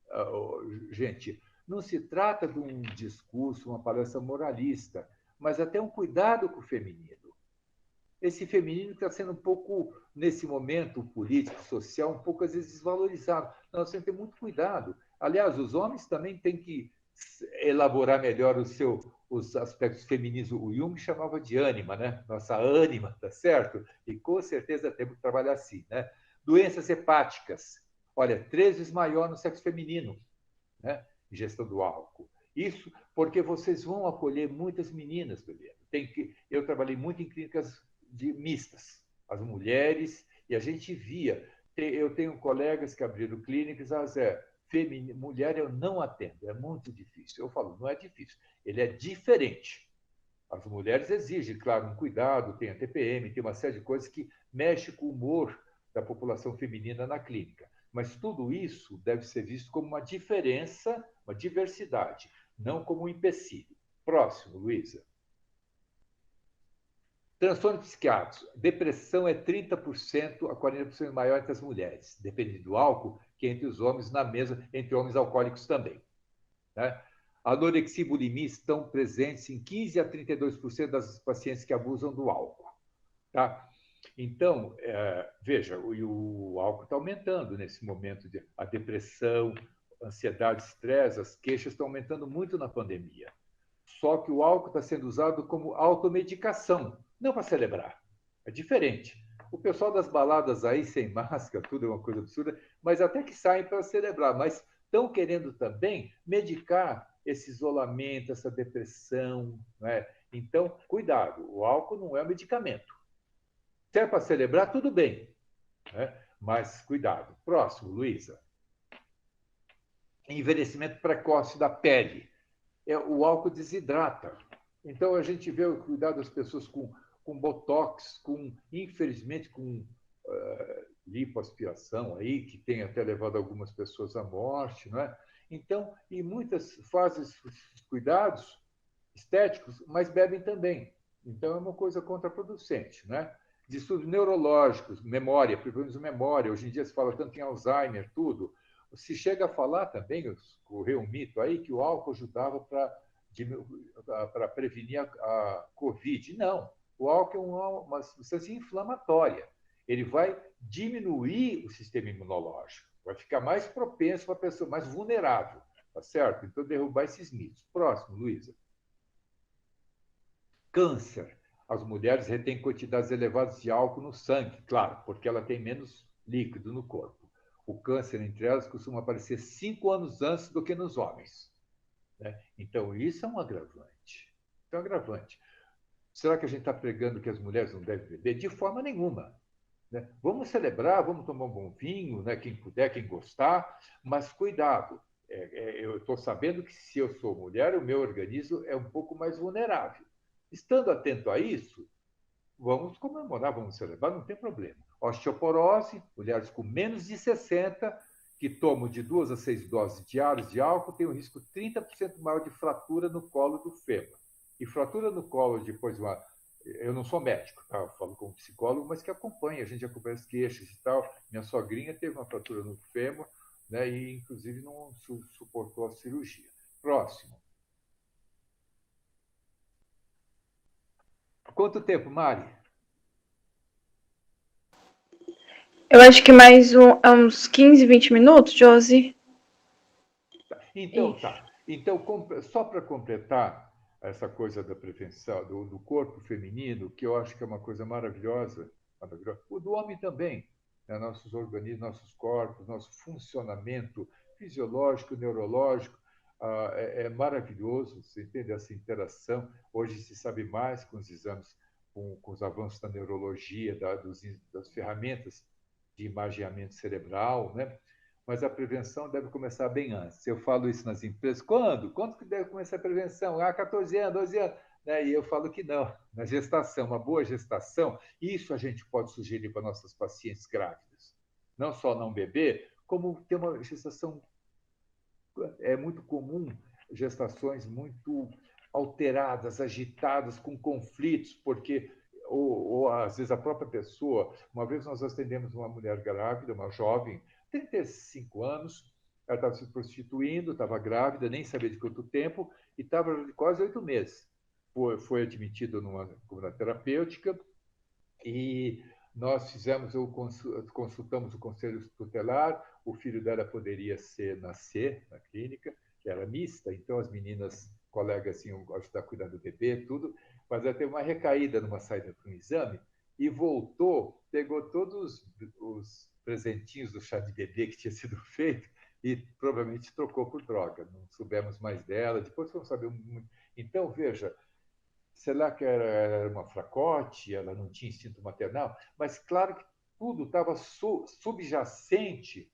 gente, não se trata de um discurso, uma palestra moralista, mas até um cuidado com o feminino. Esse feminino está sendo um pouco, nesse momento político, social, um pouco, às vezes, desvalorizado. Nós temos que ter muito cuidado. Aliás, os homens também têm que elaborar melhor os aspectos femininos. O Jung chamava de ânima, né? Nossa ânima, tá certo? E com certeza temos que trabalhar assim, né? Doenças hepáticas. Olha, 3 vezes maior no sexo feminino, né? Ingestão do álcool. Isso porque vocês vão acolher muitas meninas bebendo. Eu trabalhei muito em clínicas mistas, as mulheres, e a gente via. Eu tenho colegas que abriram clínicas, mulher eu não atendo, é muito difícil. Eu falo, não é difícil, ele é diferente. As mulheres exigem, claro, um cuidado, tem a TPM, tem uma série de coisas que mexe com o humor da população feminina na clínica. Mas tudo isso deve ser visto como uma diferença, uma diversidade, não como um empecilho. Próximo, Luísa. Transtornos psiquiátricos. Depressão é 30% a 40% maior entre as mulheres, dependendo do álcool, que entre os homens, na mesa, entre homens alcoólicos também. Né? Anorexia e bulimia estão presentes em 15% a 32% das pacientes que abusam do álcool. Tá? Então, veja, o álcool está aumentando nesse momento. A depressão, a ansiedade, estresse, as queixas estão aumentando muito na pandemia. Só que o álcool está sendo usado como automedicação, não para celebrar. É diferente. O pessoal das baladas aí, sem máscara, tudo é uma coisa absurda, mas até que saem para celebrar, mas estão querendo também medicar esse isolamento, essa depressão. Né? Então, cuidado, o álcool não é um medicamento. Se é para celebrar, tudo bem, né? Mas cuidado. Próximo, Luísa. Envelhecimento precoce da pele. O álcool desidrata. Então, a gente vê o cuidado das pessoas com botox, infelizmente, com lipoaspiração aí, que tem até levado algumas pessoas à morte. Né? Então, e muitas fazem os cuidados estéticos, mas bebem também. Então, é uma coisa contraproducente. Né? Distúrbios neurológicos, memória, problemas de memória. Hoje em dia se fala tanto em Alzheimer, tudo. Se chega a falar também, correu um mito aí, que o álcool ajudava para prevenir a Covid. Não. O álcool é uma substância inflamatória. Ele vai diminuir o sistema imunológico, vai ficar mais propenso para a pessoa, mais vulnerável. Tá certo? Então, derrubar esses mitos. Próximo, Luísa. Câncer. As mulheres retêm quantidades elevadas de álcool no sangue, claro, porque ela tem menos líquido no corpo. O câncer entre elas costuma aparecer 5 anos antes do que nos homens. Né? Então, isso é um agravante. Então, agravante. Será que a gente está pregando que as mulheres não devem beber? De forma nenhuma. Né? Vamos celebrar, vamos tomar um bom vinho, né? Quem puder, quem gostar, mas cuidado. Eu estou sabendo que se eu sou mulher, o meu organismo é um pouco mais vulnerável. Estando atento a isso, vamos comemorar, vamos celebrar, não tem problema. Osteoporose, mulheres com menos de 60, que tomam de 2 a 6 doses diárias de álcool, têm um risco 30% maior de fratura no colo do fêmur. E fratura no colo, depois uma. Eu não sou médico, tá? Eu falo como psicólogo, mas que acompanha, a gente acompanha as queixas e tal. Minha sogrinha teve uma fratura no fêmur, né? E inclusive não suportou a cirurgia. Próximo. Quanto tempo, Mari? Eu acho que mais uns 15, 20 minutos, Josi. Então, tá. Então, só para completar essa coisa da prevenção, do corpo feminino, que eu acho que é uma coisa maravilhosa, maravilhosa. O do homem também, né? Nossos organismos, nossos corpos, nosso funcionamento fisiológico, neurológico, é maravilhoso, você entende essa interação. Hoje se sabe mais com os exames, com os avanços da neurologia, das ferramentas de imageamento cerebral, né? Mas a prevenção deve começar bem antes. Eu falo isso nas empresas. Quando? Quando que deve começar a prevenção? 14 anos, 12 anos. Né? E eu falo que não. Na gestação, uma boa gestação, isso a gente pode sugerir para nossas pacientes grávidas. Não só não beber, como ter uma gestação. É muito comum gestações muito alteradas, agitadas, com conflitos, porque ou às vezes a própria pessoa. Uma vez nós atendemos uma mulher grávida, uma jovem, 35 anos, ela estava se prostituindo, estava grávida, nem sabia de quanto tempo, e estava de quase 8 meses. Foi admitida numa comunidade terapêutica e nós consultamos o conselho tutelar, o filho dela poderia nascer na clínica, que era mista, então as meninas, colegas, iam ajudar a cuidar do bebê, tudo, mas ela teve uma recaída numa saída para um exame e voltou, pegou todos os presentinhos do chá de bebê que tinha sido feito e provavelmente trocou por droga. Não soubemos mais dela, depois fomos saber muito. Então, veja, será que era uma fracote, ela não tinha instinto maternal? Mas claro que tudo estava subjacente,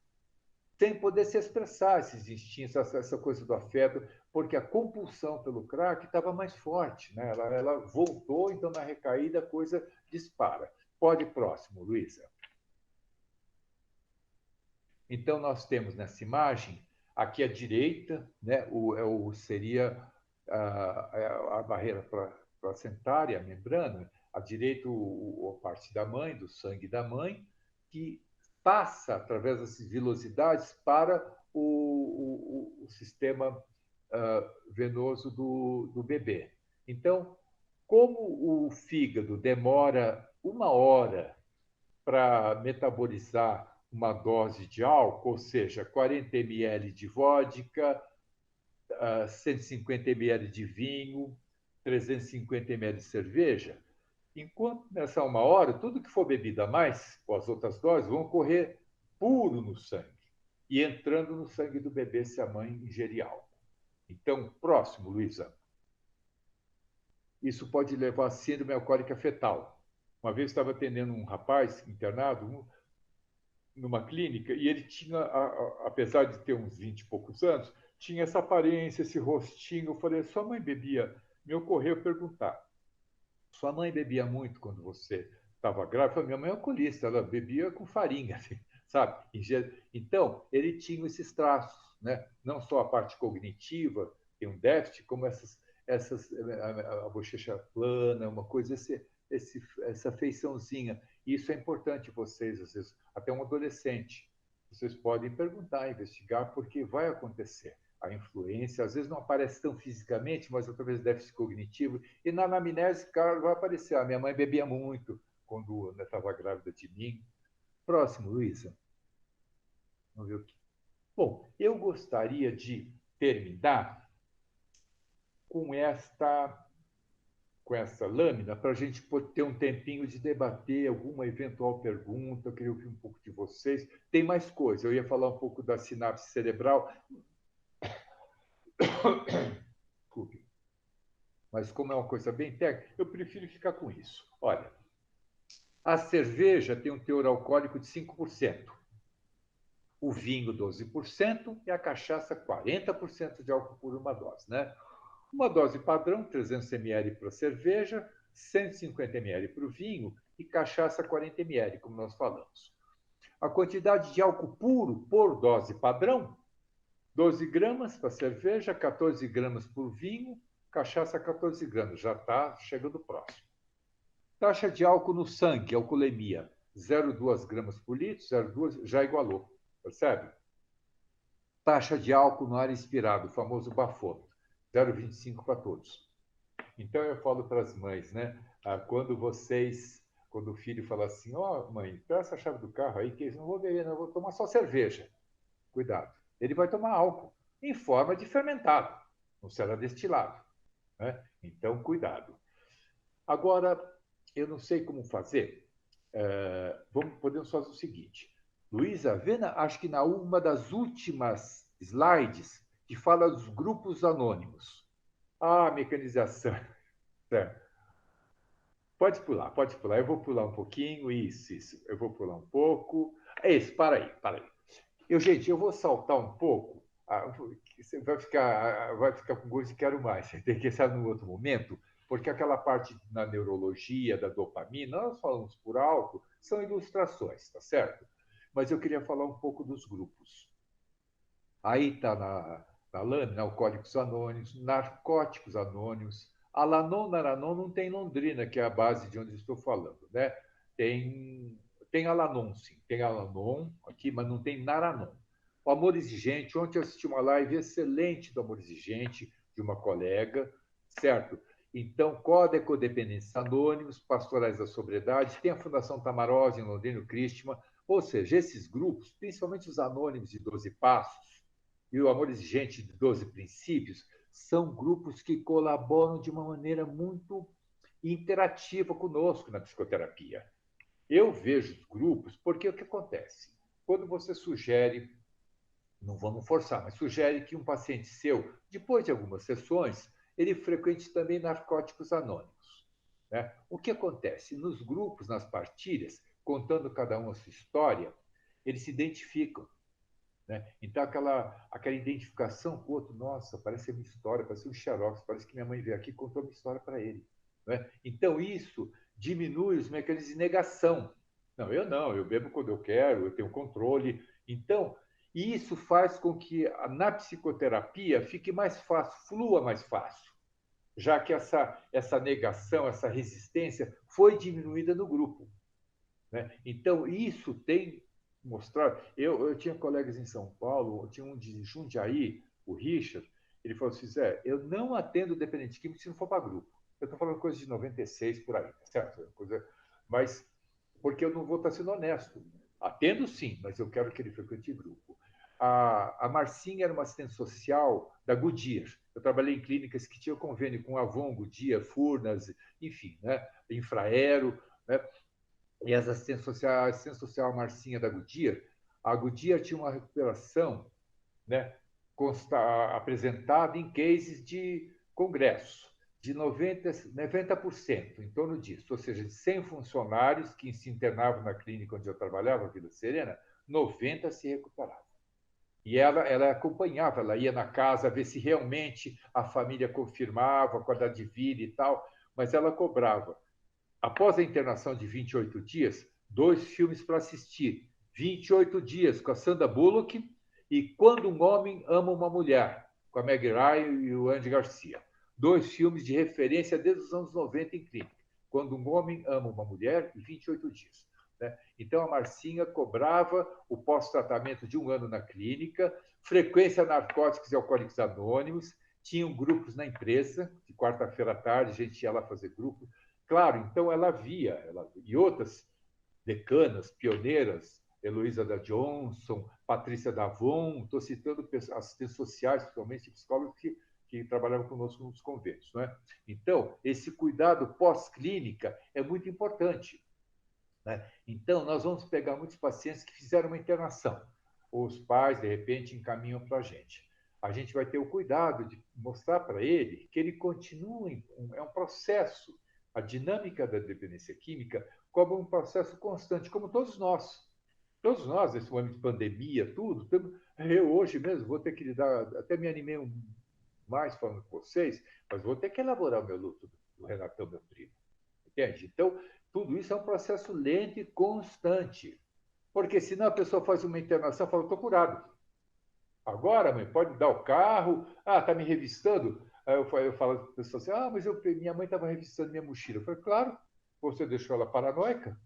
sem poder se expressar esses instintos, essa coisa do afeto, porque a compulsão pelo crack estava mais forte. Né? Ela voltou, então na recaída a coisa dispara. Pode ir próximo, Luísa. Então, nós temos nessa imagem, aqui à direita, né, seria a barreira placentária, a membrana, À direita, a parte da mãe, do sangue da mãe, que passa através dessas velocidades para o sistema venoso do bebê. Então, como o fígado demora 1 hora para metabolizar uma dose de álcool, ou seja, 40 ml de vodka, 150 ml de vinho, 350 ml de cerveja, enquanto nessa 1 hora, tudo que for bebida a mais, com as outras doses, vão correr puro no sangue e entrando no sangue do bebê se a mãe ingerir álcool. Então, próximo, Luísa. Isso pode levar a síndrome alcoólica fetal. Uma vez estava atendendo um rapaz internado numa clínica e ele tinha, apesar de ter uns 20 e poucos anos, tinha essa aparência, esse rostinho. Eu falei, sua mãe bebia? Me ocorreu perguntar, sua mãe bebia muito quando você estava grávida? Eu falei, minha mãe é alcoolista, ela bebia com farinha, sabe? Então, ele tinha esses traços, né? Não só a parte cognitiva, tem um déficit, como a bochecha plana, uma coisa, essa feiçãozinha. Isso é importante vocês, às vezes, até um adolescente. Vocês podem perguntar, investigar, porque vai acontecer. A influência, às vezes não aparece tão fisicamente, mas talvez déficit cognitivo. E na anamnese, cara, vai aparecer. A minha mãe bebia muito quando estava grávida de mim. Próximo, Luísa. Vamos ver o que. Bom, eu gostaria de terminar com essa lâmina para a gente ter um tempinho de debater alguma eventual pergunta. Eu queria ouvir um pouco de vocês. Tem mais coisa. Eu ia falar um pouco da sinapse cerebral. Desculpe. Mas como é uma coisa bem técnica, eu prefiro ficar com isso. Olha, a cerveja tem um teor alcoólico de 5%, o vinho 12% e a cachaça 40% de álcool por uma dose, né? Uma dose padrão, 300 ml para cerveja, 150 ml para o vinho e cachaça 40 ml, como nós falamos. A quantidade de álcool puro por dose padrão, 12 gramas para cerveja, 14 gramas por vinho, cachaça 14 gramas, já está chegando próximo. Taxa de álcool no sangue, alcoolemia, 0,2 gramas por litro, 0,2, já igualou, percebe? Taxa de álcool no ar inspirado, o famoso bafômetro, 0,25 para todos. Então eu falo para as mães, né? Quando o filho fala assim, mãe, presta a chave do carro aí, que eu não vou beber, não, eu vou tomar só cerveja. Cuidado. Ele vai tomar álcool em forma de fermentado, não será destilado, né? Então, cuidado. Agora, eu não sei como fazer. Podemos fazer o seguinte. Luísa, acho que na uma das últimas slides, que fala dos grupos anônimos. Mecanização. Certo. Pode pular. Eu vou pular um pouquinho. Isso. Eu vou pular um pouco. Isso, para aí. Gente, eu vou saltar um pouco. Você vai ficar com gosto de quero mais. Você tem que estar no outro momento, porque aquela parte na neurologia da dopamina, nós falamos por alto, são ilustrações, tá certo? Mas eu queria falar um pouco dos grupos. Aí está na lâmina, alcoólicos anônimos, narcóticos anônimos. Alanon, Naranon não tem Londrina, que é a base de onde estou falando, né? Tem Alanon, sim. Tem Alanon aqui, mas não tem Naranon. O Amor Exigente, ontem eu assisti uma live excelente do Amor Exigente, de uma colega, certo? Então, Codependentes Anônimos, Pastorais da Sobriedade, tem a Fundação Tamarose, em Londrina, o Christman, ou seja, esses grupos, principalmente os anônimos de 12 Passos e o Amor Exigente de 12 Princípios, são grupos que colaboram de uma maneira muito interativa conosco na psicoterapia. Eu vejo os grupos porque o que acontece? Quando você sugere, não vamos forçar, mas sugere que um paciente seu, depois de algumas sessões, ele frequente também narcóticos anônimos, né? O que acontece? Nos grupos, nas partilhas, contando cada um a sua história, eles se identificam, né? Então, aquela identificação com o outro, nossa, parece uma história, parece um xerox, parece que minha mãe veio aqui e contou uma história para ele, né? Então, isso diminui os mecanismos de negação. Não, eu bebo quando eu quero, eu tenho controle. Então, isso faz com que na psicoterapia fique mais fácil, flua mais fácil. já que essa negação, essa resistência foi diminuída no grupo, né? Então, isso tem mostrado. Eu tinha colegas em São Paulo, eu tinha um de Jundiaí, o Richard, ele falou assim: Zé, eu não atendo dependente químico se não for para grupo. Eu estou falando coisa de 96 por aí, certo? Mas porque eu não vou estar sendo honesto. Atendo sim, mas eu quero que ele frequente grupo. A Marcinha era uma assistente social da Goodyear. Eu trabalhei em clínicas que tinham convênio com Avon, Goodyear, Furnas, enfim, né? Infraero, né? E as assistentes sociais, a assistente social Marcinha da Goodyear, a Goodyear tinha uma recuperação, né, apresentada em cases de congresso, de 90%, em torno disso. Ou seja, de 100 funcionários que se internavam na clínica onde eu trabalhava, Vila Serena, 90 se recuperavam. E ela acompanhava, ela ia na casa ver se realmente a família confirmava a qualidade de vida e tal, mas ela cobrava. Após a internação de 28 dias, 2 filmes para assistir. 28 dias com a Sandra Bullock e Quando um Homem Ama uma Mulher, com a Meg Ryan e o Andy Garcia. 2 filmes de referência desde os anos 90 em clínica. Quando um Homem Ama uma Mulher e 28 dias. Né? Então, a Marcinha cobrava o pós-tratamento de 1 ano na clínica, frequência narcóticos e alcoólicos anônimos, tinham grupos na empresa, de quarta-feira à tarde, a gente ia lá fazer grupo. Claro, então ela via, e outras decanas, pioneiras, Heloísa da Johnson, Patrícia Davon, estou citando assistentes sociais, principalmente psicólogos que trabalhavam conosco nos convênios. Não é? Então, esse cuidado pós-clínica é muito importante. Né? Então, nós vamos pegar muitos pacientes que fizeram uma internação. Os pais, de repente, encaminham para a gente. A gente vai ter o cuidado de mostrar para ele que ele continua, é um processo. A dinâmica da dependência química como um processo constante, como todos nós. Todos nós, nesse momento de pandemia, tudo. Eu hoje mesmo vou ter que lidar, até me animei mais falando com vocês, mas vou ter que elaborar o meu luto do Renatão, meu primo. Entende? Então, tudo isso é um processo lento e constante. Porque senão a pessoa faz uma internação e fala, estou curado. Agora, mãe, pode dar o carro. Ah, está me revistando? Aí eu falo para a pessoa assim, mas minha mãe estava revistando minha mochila. Eu falei, claro, você deixou ela paranoica.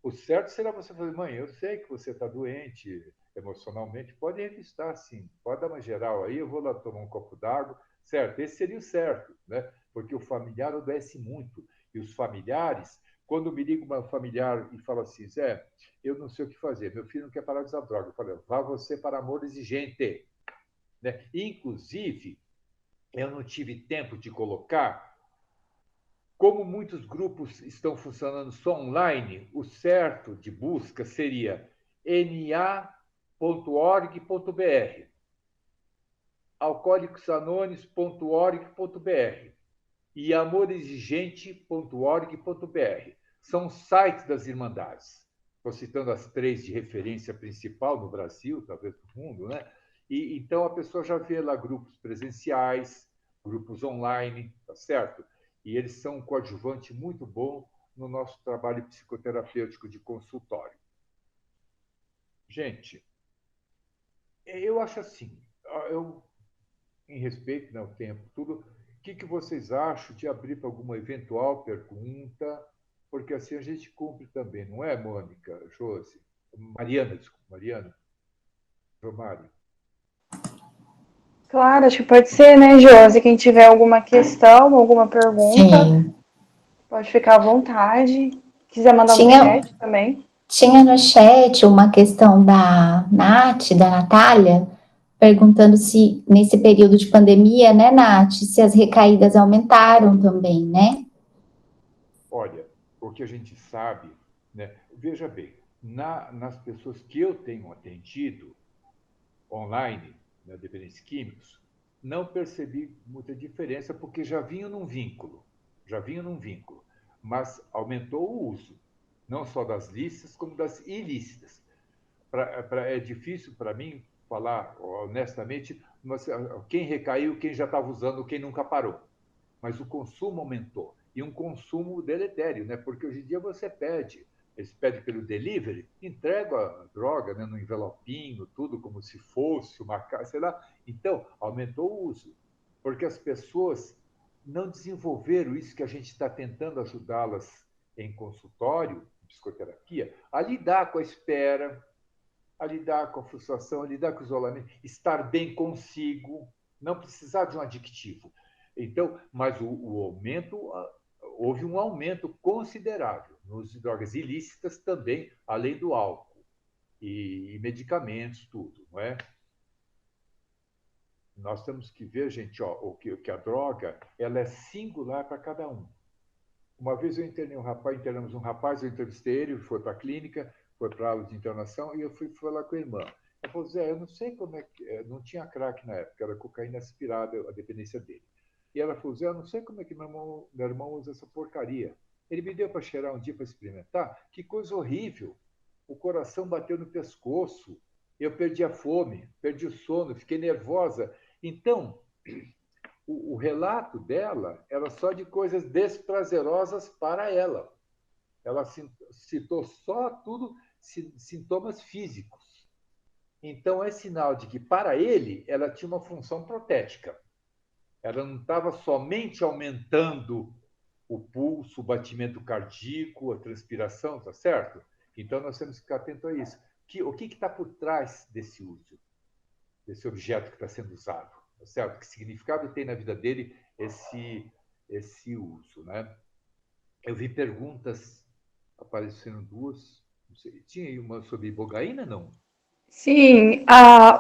O certo será você falar, mãe, eu sei que você está doente emocionalmente, pode revistar, sim. Pode dar uma geral aí, eu vou lá tomar um copo d'água. Certo, esse seria o certo, né? Porque o familiar adoece muito. E os familiares, quando me liga uma familiar e fala assim, Zé, eu não sei o que fazer, meu filho não quer parar de usar droga. Eu falei, vá você para amor exigente. Né? Inclusive, eu não tive tempo de colocar, como muitos grupos estão funcionando só online, o certo de busca seria na.org.br, alcoólicosanônimos.org.br e amorexigente.org.br. São sites das Irmandades. Estou citando as 3 de referência principal no Brasil, talvez no mundo, né? E então a pessoa já vê lá grupos presenciais, grupos online, tá certo? E eles são um coadjuvante muito bom no nosso trabalho psicoterapêutico de consultório. Gente, eu acho assim, em respeito ao tempo, tudo, o que vocês acham de abrir para alguma eventual pergunta? Porque assim a gente cumpre também, não é, Mônica, Josi? Mariana, desculpa, Mariana. Romário. Claro, acho que pode ser, né, Josi? Quem tiver alguma questão, alguma pergunta, Sim. pode ficar à vontade. Quiser mandar no chat também. Tinha no chat uma questão da Nath, da Natália, perguntando se nesse período de pandemia, né, Nath, se as recaídas aumentaram também, né? Olha, o que a gente sabe, né? Veja bem, nas pessoas que eu tenho atendido online, né, dependentes químicos, não percebi muita diferença, porque já vinha num vínculo, mas aumentou o uso, não só das lícitas, como das ilícitas. É difícil para mim falar honestamente quem recaiu, quem já estava usando, quem nunca parou. Mas o consumo aumentou. E um consumo deletério, né? Porque hoje em dia você pede, eles pedem pelo delivery, entrega a droga, né, no envelopinho, tudo como se fosse uma, sei lá. Então, aumentou o uso. Porque as pessoas não desenvolveram isso que a gente está tentando ajudá-las em consultório, psicoterapia, a lidar com a espera, a lidar com a frustração, a lidar com o isolamento, estar bem consigo, não precisar de um adictivo. Então, mas o aumento, houve um aumento considerável nos drogas ilícitas também, além do álcool e medicamentos, tudo, não é? Nós temos que ver, gente, que a droga ela é singular para cada um. Uma vez eu internamos um rapaz, eu entrevistei ele, foi para a clínica, foi para a aula de internação, e eu fui falar com a irmã. Ela falou, Zé, eu não sei como é que... Não tinha crack na época, era cocaína aspirada, a dependência dele. E ela falou, Zé, eu não sei como é que meu irmão usa essa porcaria. Ele me deu para cheirar um dia para experimentar. Que coisa horrível. O coração bateu no pescoço. Eu perdi a fome, perdi o sono, fiquei nervosa. Então, o relato dela era só de coisas desprazerosas para ela. Ela citou só tudo sintomas físicos. Então, é sinal de que, para ele, ela tinha uma função protética. Ela não estava somente aumentando o pulso, o batimento cardíaco, a transpiração, tá certo? Então, nós temos que ficar atento a isso. O que está por trás desse uso, desse objeto que está sendo usado? Tá certo? Que significado tem na vida dele esse uso, né? Eu vi perguntas aparecendo duas. Não sei, tinha aí uma sobre ibogaína, não? Sim,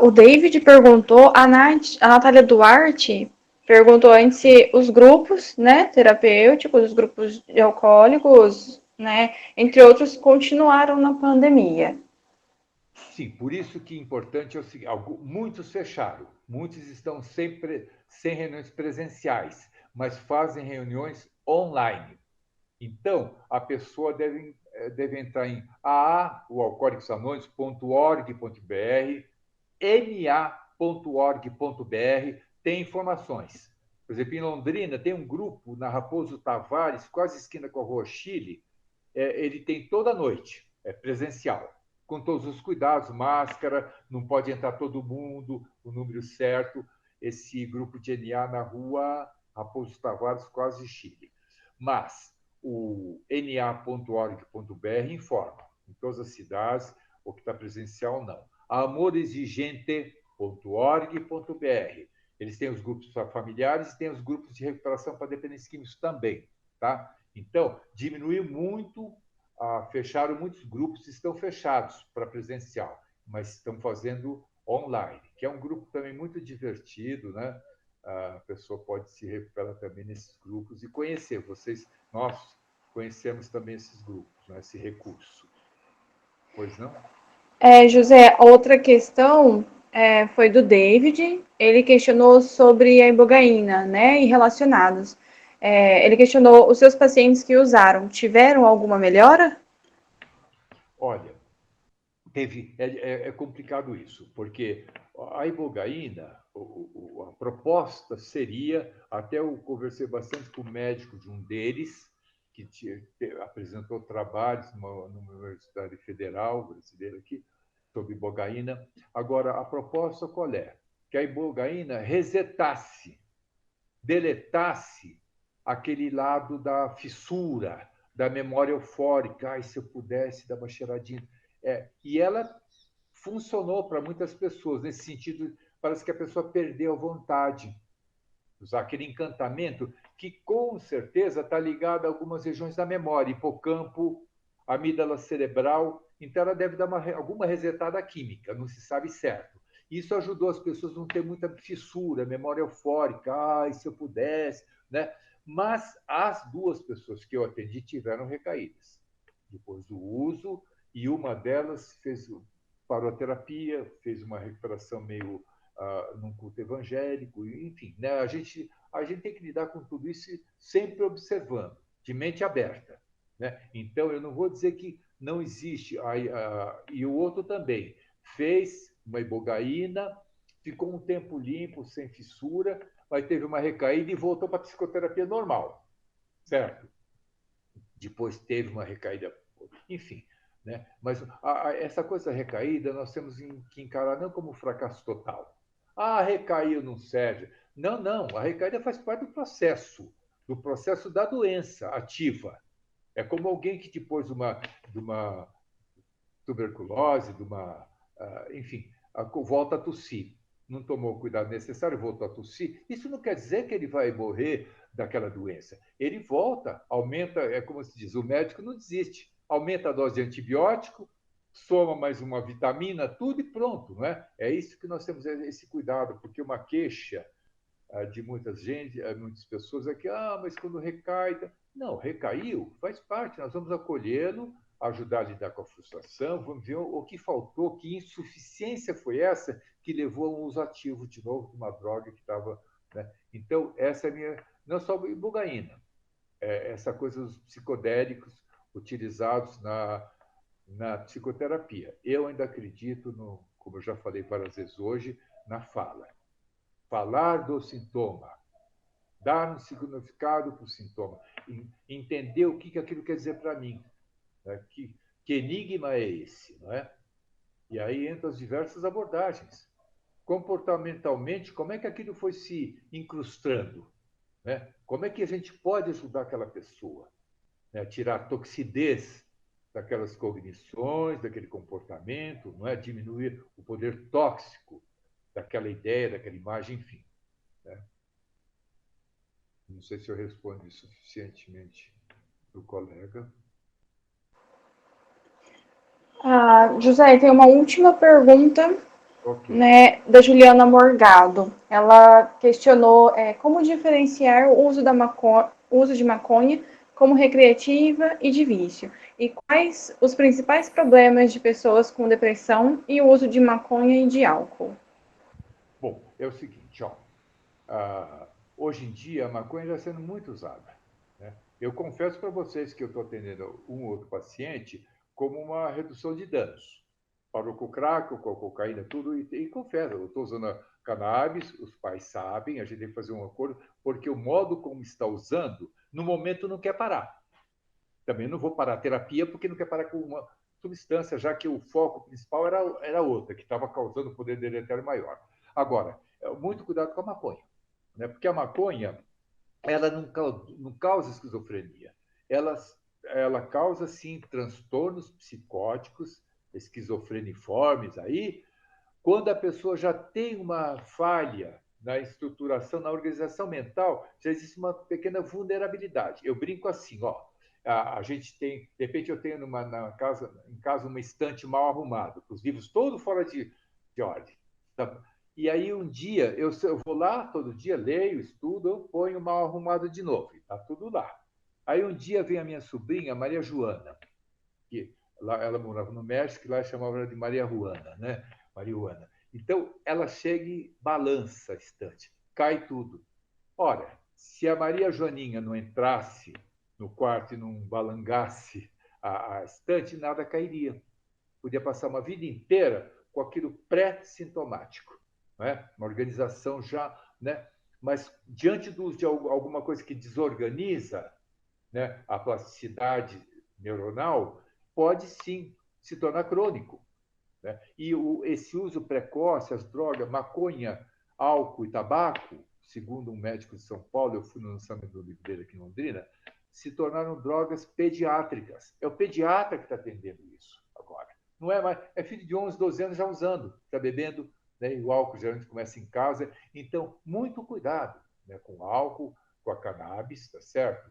o David perguntou, a Natália Duarte perguntou antes se os grupos, né, terapêuticos, os grupos de alcoólicos, né, entre outros, continuaram na pandemia. Sim, por isso que é importante é o seguinte, muitos fecharam, muitos estão sempre sem reuniões presenciais, mas fazem reuniões online. Então, a pessoa deve entrar em alcoólicosanônimos.org.br, na.org.br, tem informações. Por exemplo, em Londrina tem um grupo na Raposo Tavares, quase esquina com a Rua Chile, ele tem toda noite, é presencial, com todos os cuidados, máscara, não pode entrar todo mundo, o número certo, esse grupo de NA na Rua Raposo Tavares, quase Chile. Mas o na.org.br informa, em todas as cidades, o que está presencial, não. Amorexigente.org.br. Eles têm os grupos familiares e têm os grupos de recuperação para dependentes químicos também, tá? Então, diminuiu muito, fecharam muitos grupos, estão fechados para presencial, mas estão fazendo online, que é um grupo também muito divertido, né? A pessoa pode se recuperar também nesses grupos e conhecer. Nós conhecemos também esses grupos, né? Esse recurso. Pois não? José, outra questão foi do David. Ele questionou sobre a ibogaína, né, e relacionados. Ele questionou, os seus pacientes que usaram, tiveram alguma melhora? Olha, é complicado isso, porque a ibogaína, a proposta seria, até eu conversei bastante com o médico de um deles, que apresentou trabalhos numa universidade federal brasileira aqui, sobre ibogaína. Agora, a proposta qual é? Que a ibogaína resetasse, deletasse aquele lado da fissura, da memória eufórica. Ai, se eu pudesse dar uma cheiradinha. E ela funcionou para muitas pessoas, nesse sentido, parece que a pessoa perdeu a vontade. Usar aquele encantamento que, com certeza, está ligado a algumas regiões da memória, hipocampo, amígdala cerebral. Então, ela deve dar alguma resetada química, não se sabe certo. Isso ajudou as pessoas a não ter muita fissura, memória eufórica, ai, se eu pudesse, né? Mas as duas pessoas que eu atendi tiveram recaídas depois do uso, e uma delas parou a terapia, fez uma recuperação meio num culto evangélico, enfim, né? A gente tem que lidar com tudo isso sempre observando, de mente aberta, né? Então, eu não vou dizer que não existe, e o outro também fez uma ibogaína, ficou um tempo limpo, sem fissura, mas teve uma recaída e voltou para a psicoterapia normal, certo? Depois teve uma recaída, enfim, né? Mas essa coisa recaída nós temos que encarar não como fracasso total. Recaiu, não serve. Não, a recaída faz parte do processo. do processo da doença ativa. É como alguém que depois de uma tuberculose, enfim, volta a tossir. Não tomou o cuidado necessário, voltou a tossir. Isso não quer dizer que ele vai morrer daquela doença. Ele volta, aumenta, é como se diz, o médico não desiste. Aumenta a dose de antibiótico, soma mais uma vitamina, tudo e pronto, não é? É isso que nós temos, esse cuidado, porque uma queixa de muitas pessoas é que, mas quando recai... Não, recaiu, faz parte, nós vamos acolhê-lo, ajudar a lidar com a frustração, vamos ver o que faltou, que insuficiência foi essa que levou a um uso ativo de novo de uma droga que estava... Né? Então, essa é a minha... Não só ibogaína, essa coisa dos psicodélicos utilizados na psicoterapia. Eu ainda acredito, como eu já falei várias vezes hoje, na fala. Falar do sintoma, dar um significado para o sintoma, entender o que aquilo quer dizer para mim. Né? Que enigma é esse? Não é? E aí entram as diversas abordagens. Comportamentalmente, como é que aquilo foi se incrustando? Né? Como é que a gente pode ajudar aquela pessoa? Né? Tirar a toxidez daquelas cognições, daquele comportamento, não é? Diminuir o poder tóxico daquela ideia, daquela imagem, enfim. Né? Não sei se eu respondo suficientemente para o colega. José, tem uma última pergunta, Okay. né, da Juliana Morgado. Ela questionou como diferenciar o uso de maconha como recreativa e de vício. E quais os principais problemas de pessoas com depressão e o uso de maconha e de álcool? Bom, é o seguinte, hoje em dia a maconha está sendo muito usada. Né? Eu confesso para vocês que eu estou atendendo um ou outro paciente como uma redução de danos. Parou com o crack, com a cocaína, tudo, e confesso, eu estou usando a cannabis, os pais sabem, a gente tem que fazer um acordo, porque o modo como está usando, no momento não quer parar. Também não vou parar a terapia porque não quer parar com uma substância, já que o foco principal era outra, que estava causando poder deletério maior. Agora, muito cuidado com a maconha, né? Porque a maconha ela não causa esquizofrenia. Ela causa, sim, transtornos psicóticos, esquizofreniformes aí, quando a pessoa já tem uma falha na estruturação, na organização mental, já existe uma pequena vulnerabilidade. Eu brinco assim, a gente tem, de repente eu tenho em casa uma estante mal arrumada, com os livros todos fora de ordem. Tá? E aí um dia eu vou lá, todo dia leio, estudo, eu ponho mal arrumado de novo, está tudo lá. Aí um dia vem a minha sobrinha, Maria Joana, que lá ela morava no México, e lá chamava ela de Maria Juana, né? Marihuana. Então, ela chega e balança a estante, cai tudo. Ora, se a Maria Joaninha não entrasse no quarto e não balangasse a estante, nada cairia. Podia passar uma vida inteira com aquilo pré-sintomático, né? Uma organização já, né? Mas diante de alguma coisa que desorganiza, né, a plasticidade neuronal, pode sim se tornar crônico. Né? E esse uso precoce, as drogas, maconha, álcool e tabaco, segundo um médico de São Paulo, eu fui no lançamento do livro dele aqui em Londrina, se tornaram drogas pediátricas. É o pediatra que está atendendo isso agora. Não é mais, é filho de 11, 12 anos já usando, já bebendo, né? E o álcool geralmente começa em casa. Então, muito cuidado, né, com o álcool, com a cannabis, tá certo?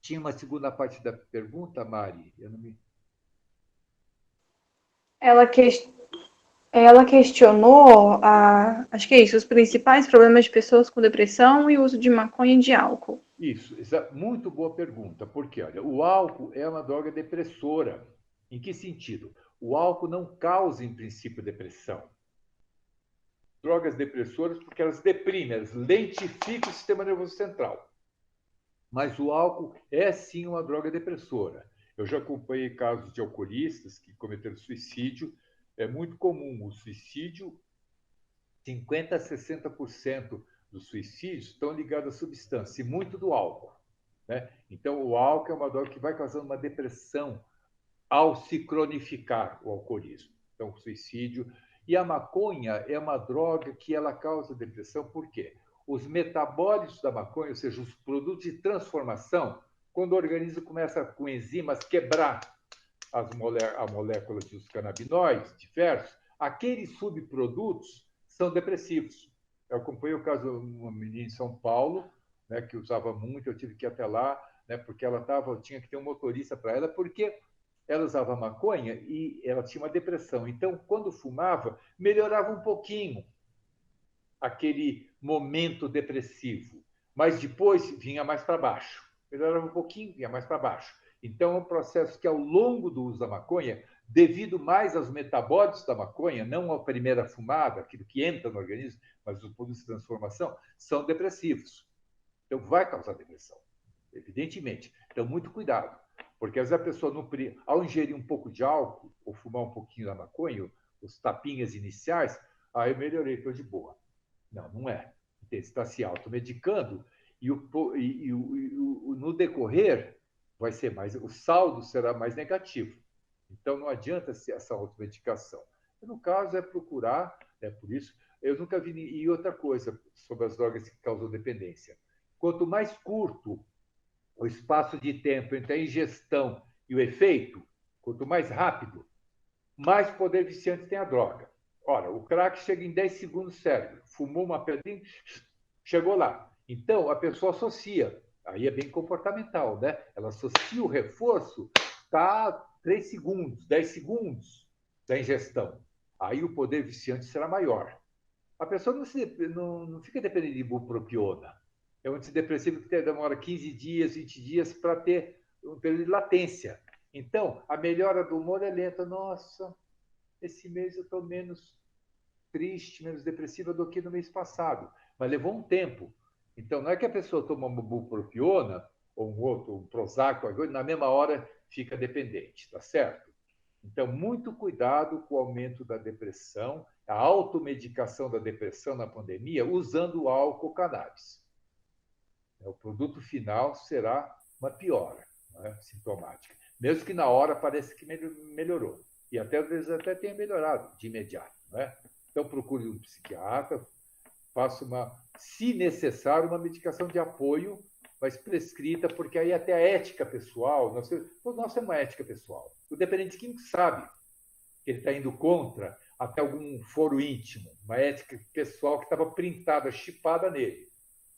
Tinha uma segunda parte da pergunta, Mari? Eu não me... Ela, ela questionou, acho que é isso, os principais problemas de pessoas com depressão e o uso de maconha e de álcool. Isso, muito boa pergunta, porque olha, o álcool é uma droga depressora. Em que sentido? O álcool não causa, em princípio, depressão. Drogas depressoras porque elas deprimem, elas lentificam o sistema nervoso central. Mas o álcool é sim uma droga depressora. Eu já acompanhei casos de alcoolistas que cometeram suicídio. É muito comum o suicídio, 50% a 60% dos suicídios estão ligados à substância, e muito do álcool. Né? Então, o álcool é uma droga que vai causando uma depressão ao se cronificar o alcoolismo. Então, o suicídio. E a maconha é uma droga que ela causa depressão, por quê? os metabólitos da maconha, ou seja, os produtos de transformação, quando o organismo começa com enzimas quebrar a molécula dos canabinoides diversos, aqueles subprodutos são depressivos. Eu acompanhei o caso de uma menina em São Paulo, né, que usava muito, eu tive que ir até lá, né, porque tinha que ter um motorista para ela, porque ela usava maconha e ela tinha uma depressão. Então, quando fumava, melhorava um pouquinho aquele momento depressivo, mas depois vinha mais para baixo. Melhorava um pouquinho, vinha mais para baixo. Então, é um processo que, ao longo do uso da maconha, devido mais aos metabólitos da maconha, não à primeira fumada, aquilo que entra no organismo, mas os produtos de transformação, são depressivos. Então, vai causar depressão, evidentemente. Então, muito cuidado, porque às vezes a pessoa, ao ingerir um pouco de álcool ou fumar um pouquinho da maconha, os tapinhas iniciais, aí eu melhorei, estou de boa. Não, não é. Você está se automedicando e, no decorrer vai ser mais, o saldo será mais negativo. Então não adianta essa automedicação. No caso é procurar, por isso, eu nunca vi. E outra coisa sobre as drogas que causam dependência. Quanto mais curto o espaço de tempo entre a ingestão e o efeito, quanto mais rápido, mais poder viciante tem a droga. Ora, o crack chega em 10 segundos no cérebro. Fumou uma pedrinha, chegou lá. Então, a pessoa associa. Aí é bem comportamental, né? Ela associa o reforço, tá 3 segundos, 10 segundos da ingestão. Aí o poder viciante será maior. A pessoa não fica dependendo de bupropiona. É um antidepressivo que demora 15 dias, 20 dias para ter um período de latência. Então, a melhora do humor é lenta. Nossa, esse mês eu estou menos triste, menos depressiva do que no mês passado. Mas levou um tempo. Então, não é que a pessoa toma uma bupropiona ou um Prozac, na mesma hora fica dependente, tá certo? Então, muito cuidado com o aumento da depressão, a automedicação da depressão na pandemia, usando o álcool ou cannabis. O produto final será uma piora, né, sintomática. Mesmo que na hora pareça que melhorou. E até às vezes até tenha melhorado de imediato. Né? Então, procure um psiquiatra, faça se necessário, uma medicação de apoio, mas prescrita, porque aí até a ética pessoal, nossa é uma ética pessoal. O dependente químico sabe que ele está indo contra até algum foro íntimo, uma ética pessoal que estava printada, chipada nele.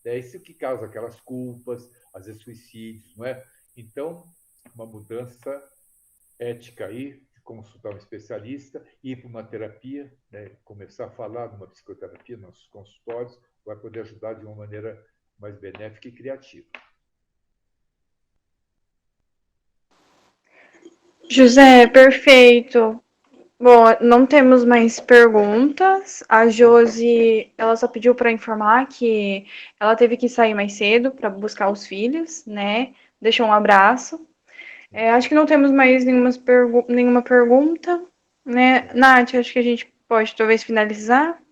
É isso que causa aquelas culpas, às vezes suicídios, não é? Então, uma mudança ética aí, consultar um especialista, ir para uma terapia, né? Começar a falar de uma psicoterapia nos nossos consultórios, vai poder ajudar de uma maneira mais benéfica e criativa. José, perfeito. Bom, não temos mais perguntas. A Josi, ela só pediu para informar que ela teve que sair mais cedo para buscar os filhos, né? Deixou um abraço. Acho que não temos mais nenhuma pergunta, né? Nath, acho que a gente pode talvez finalizar.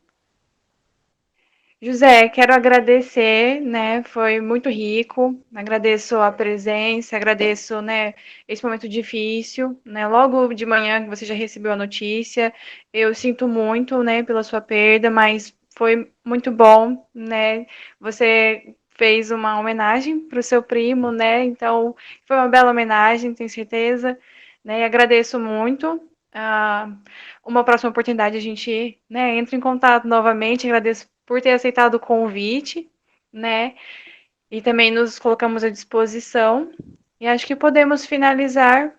José, quero agradecer, né? Foi muito rico. Agradeço a presença, agradeço, né, esse momento difícil, né? Logo de manhã que você já recebeu a notícia. Eu sinto muito, né, pela sua perda, mas foi muito bom, né? Você fez uma homenagem para o seu primo, né? Então, foi uma bela homenagem, tenho certeza, né? E agradeço muito. Uma próxima oportunidade a gente, né, entra em contato novamente. Agradeço por ter aceitado o convite, né? E também nos colocamos à disposição. E acho que podemos finalizar,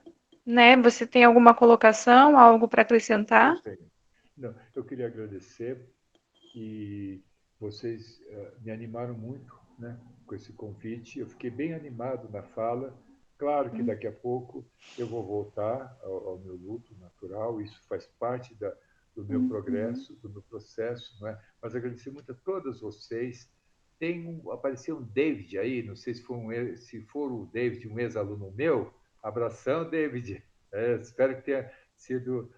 né? Você tem alguma colocação, algo para acrescentar? Não, eu queria agradecer e vocês me animaram muito, né, com esse convite. Eu fiquei bem animado na fala. Claro que daqui a pouco eu vou voltar ao meu luto natural, isso faz parte do meu progresso, do meu processo, não é? Mas agradecer muito a todas vocês. Apareceu um David aí, não sei se for o David, um ex-aluno meu. Abração, David. Espero que tenha sido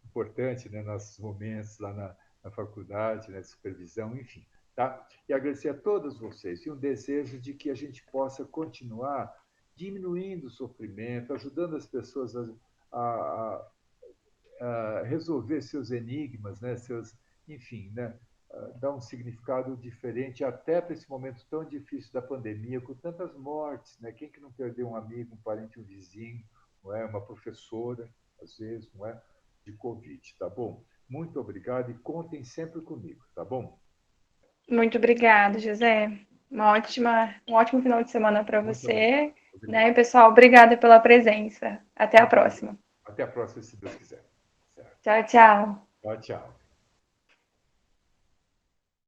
importante, né, nossos momentos lá na faculdade, na supervisão, enfim. Tá? E agradecer a todos vocês e um desejo de que a gente possa continuar diminuindo o sofrimento, ajudando as pessoas a resolver seus enigmas, né? Enfim, né? dar um significado diferente até para esse momento tão difícil da pandemia, com tantas mortes, né? Quem que não perdeu um amigo, um parente, um vizinho, não é? Uma professora, às vezes, não é? De Covid, tá bom? Muito obrigado e contem sempre comigo, tá bom? Muito obrigada, José. Um ótimo final de semana para Muito você, né, obrigado. pessoal? Obrigada pela presença. Até a Muito próxima. obrigado. Até a próxima, se Deus quiser. Certo. Tchau, tchau. Tchau, tchau.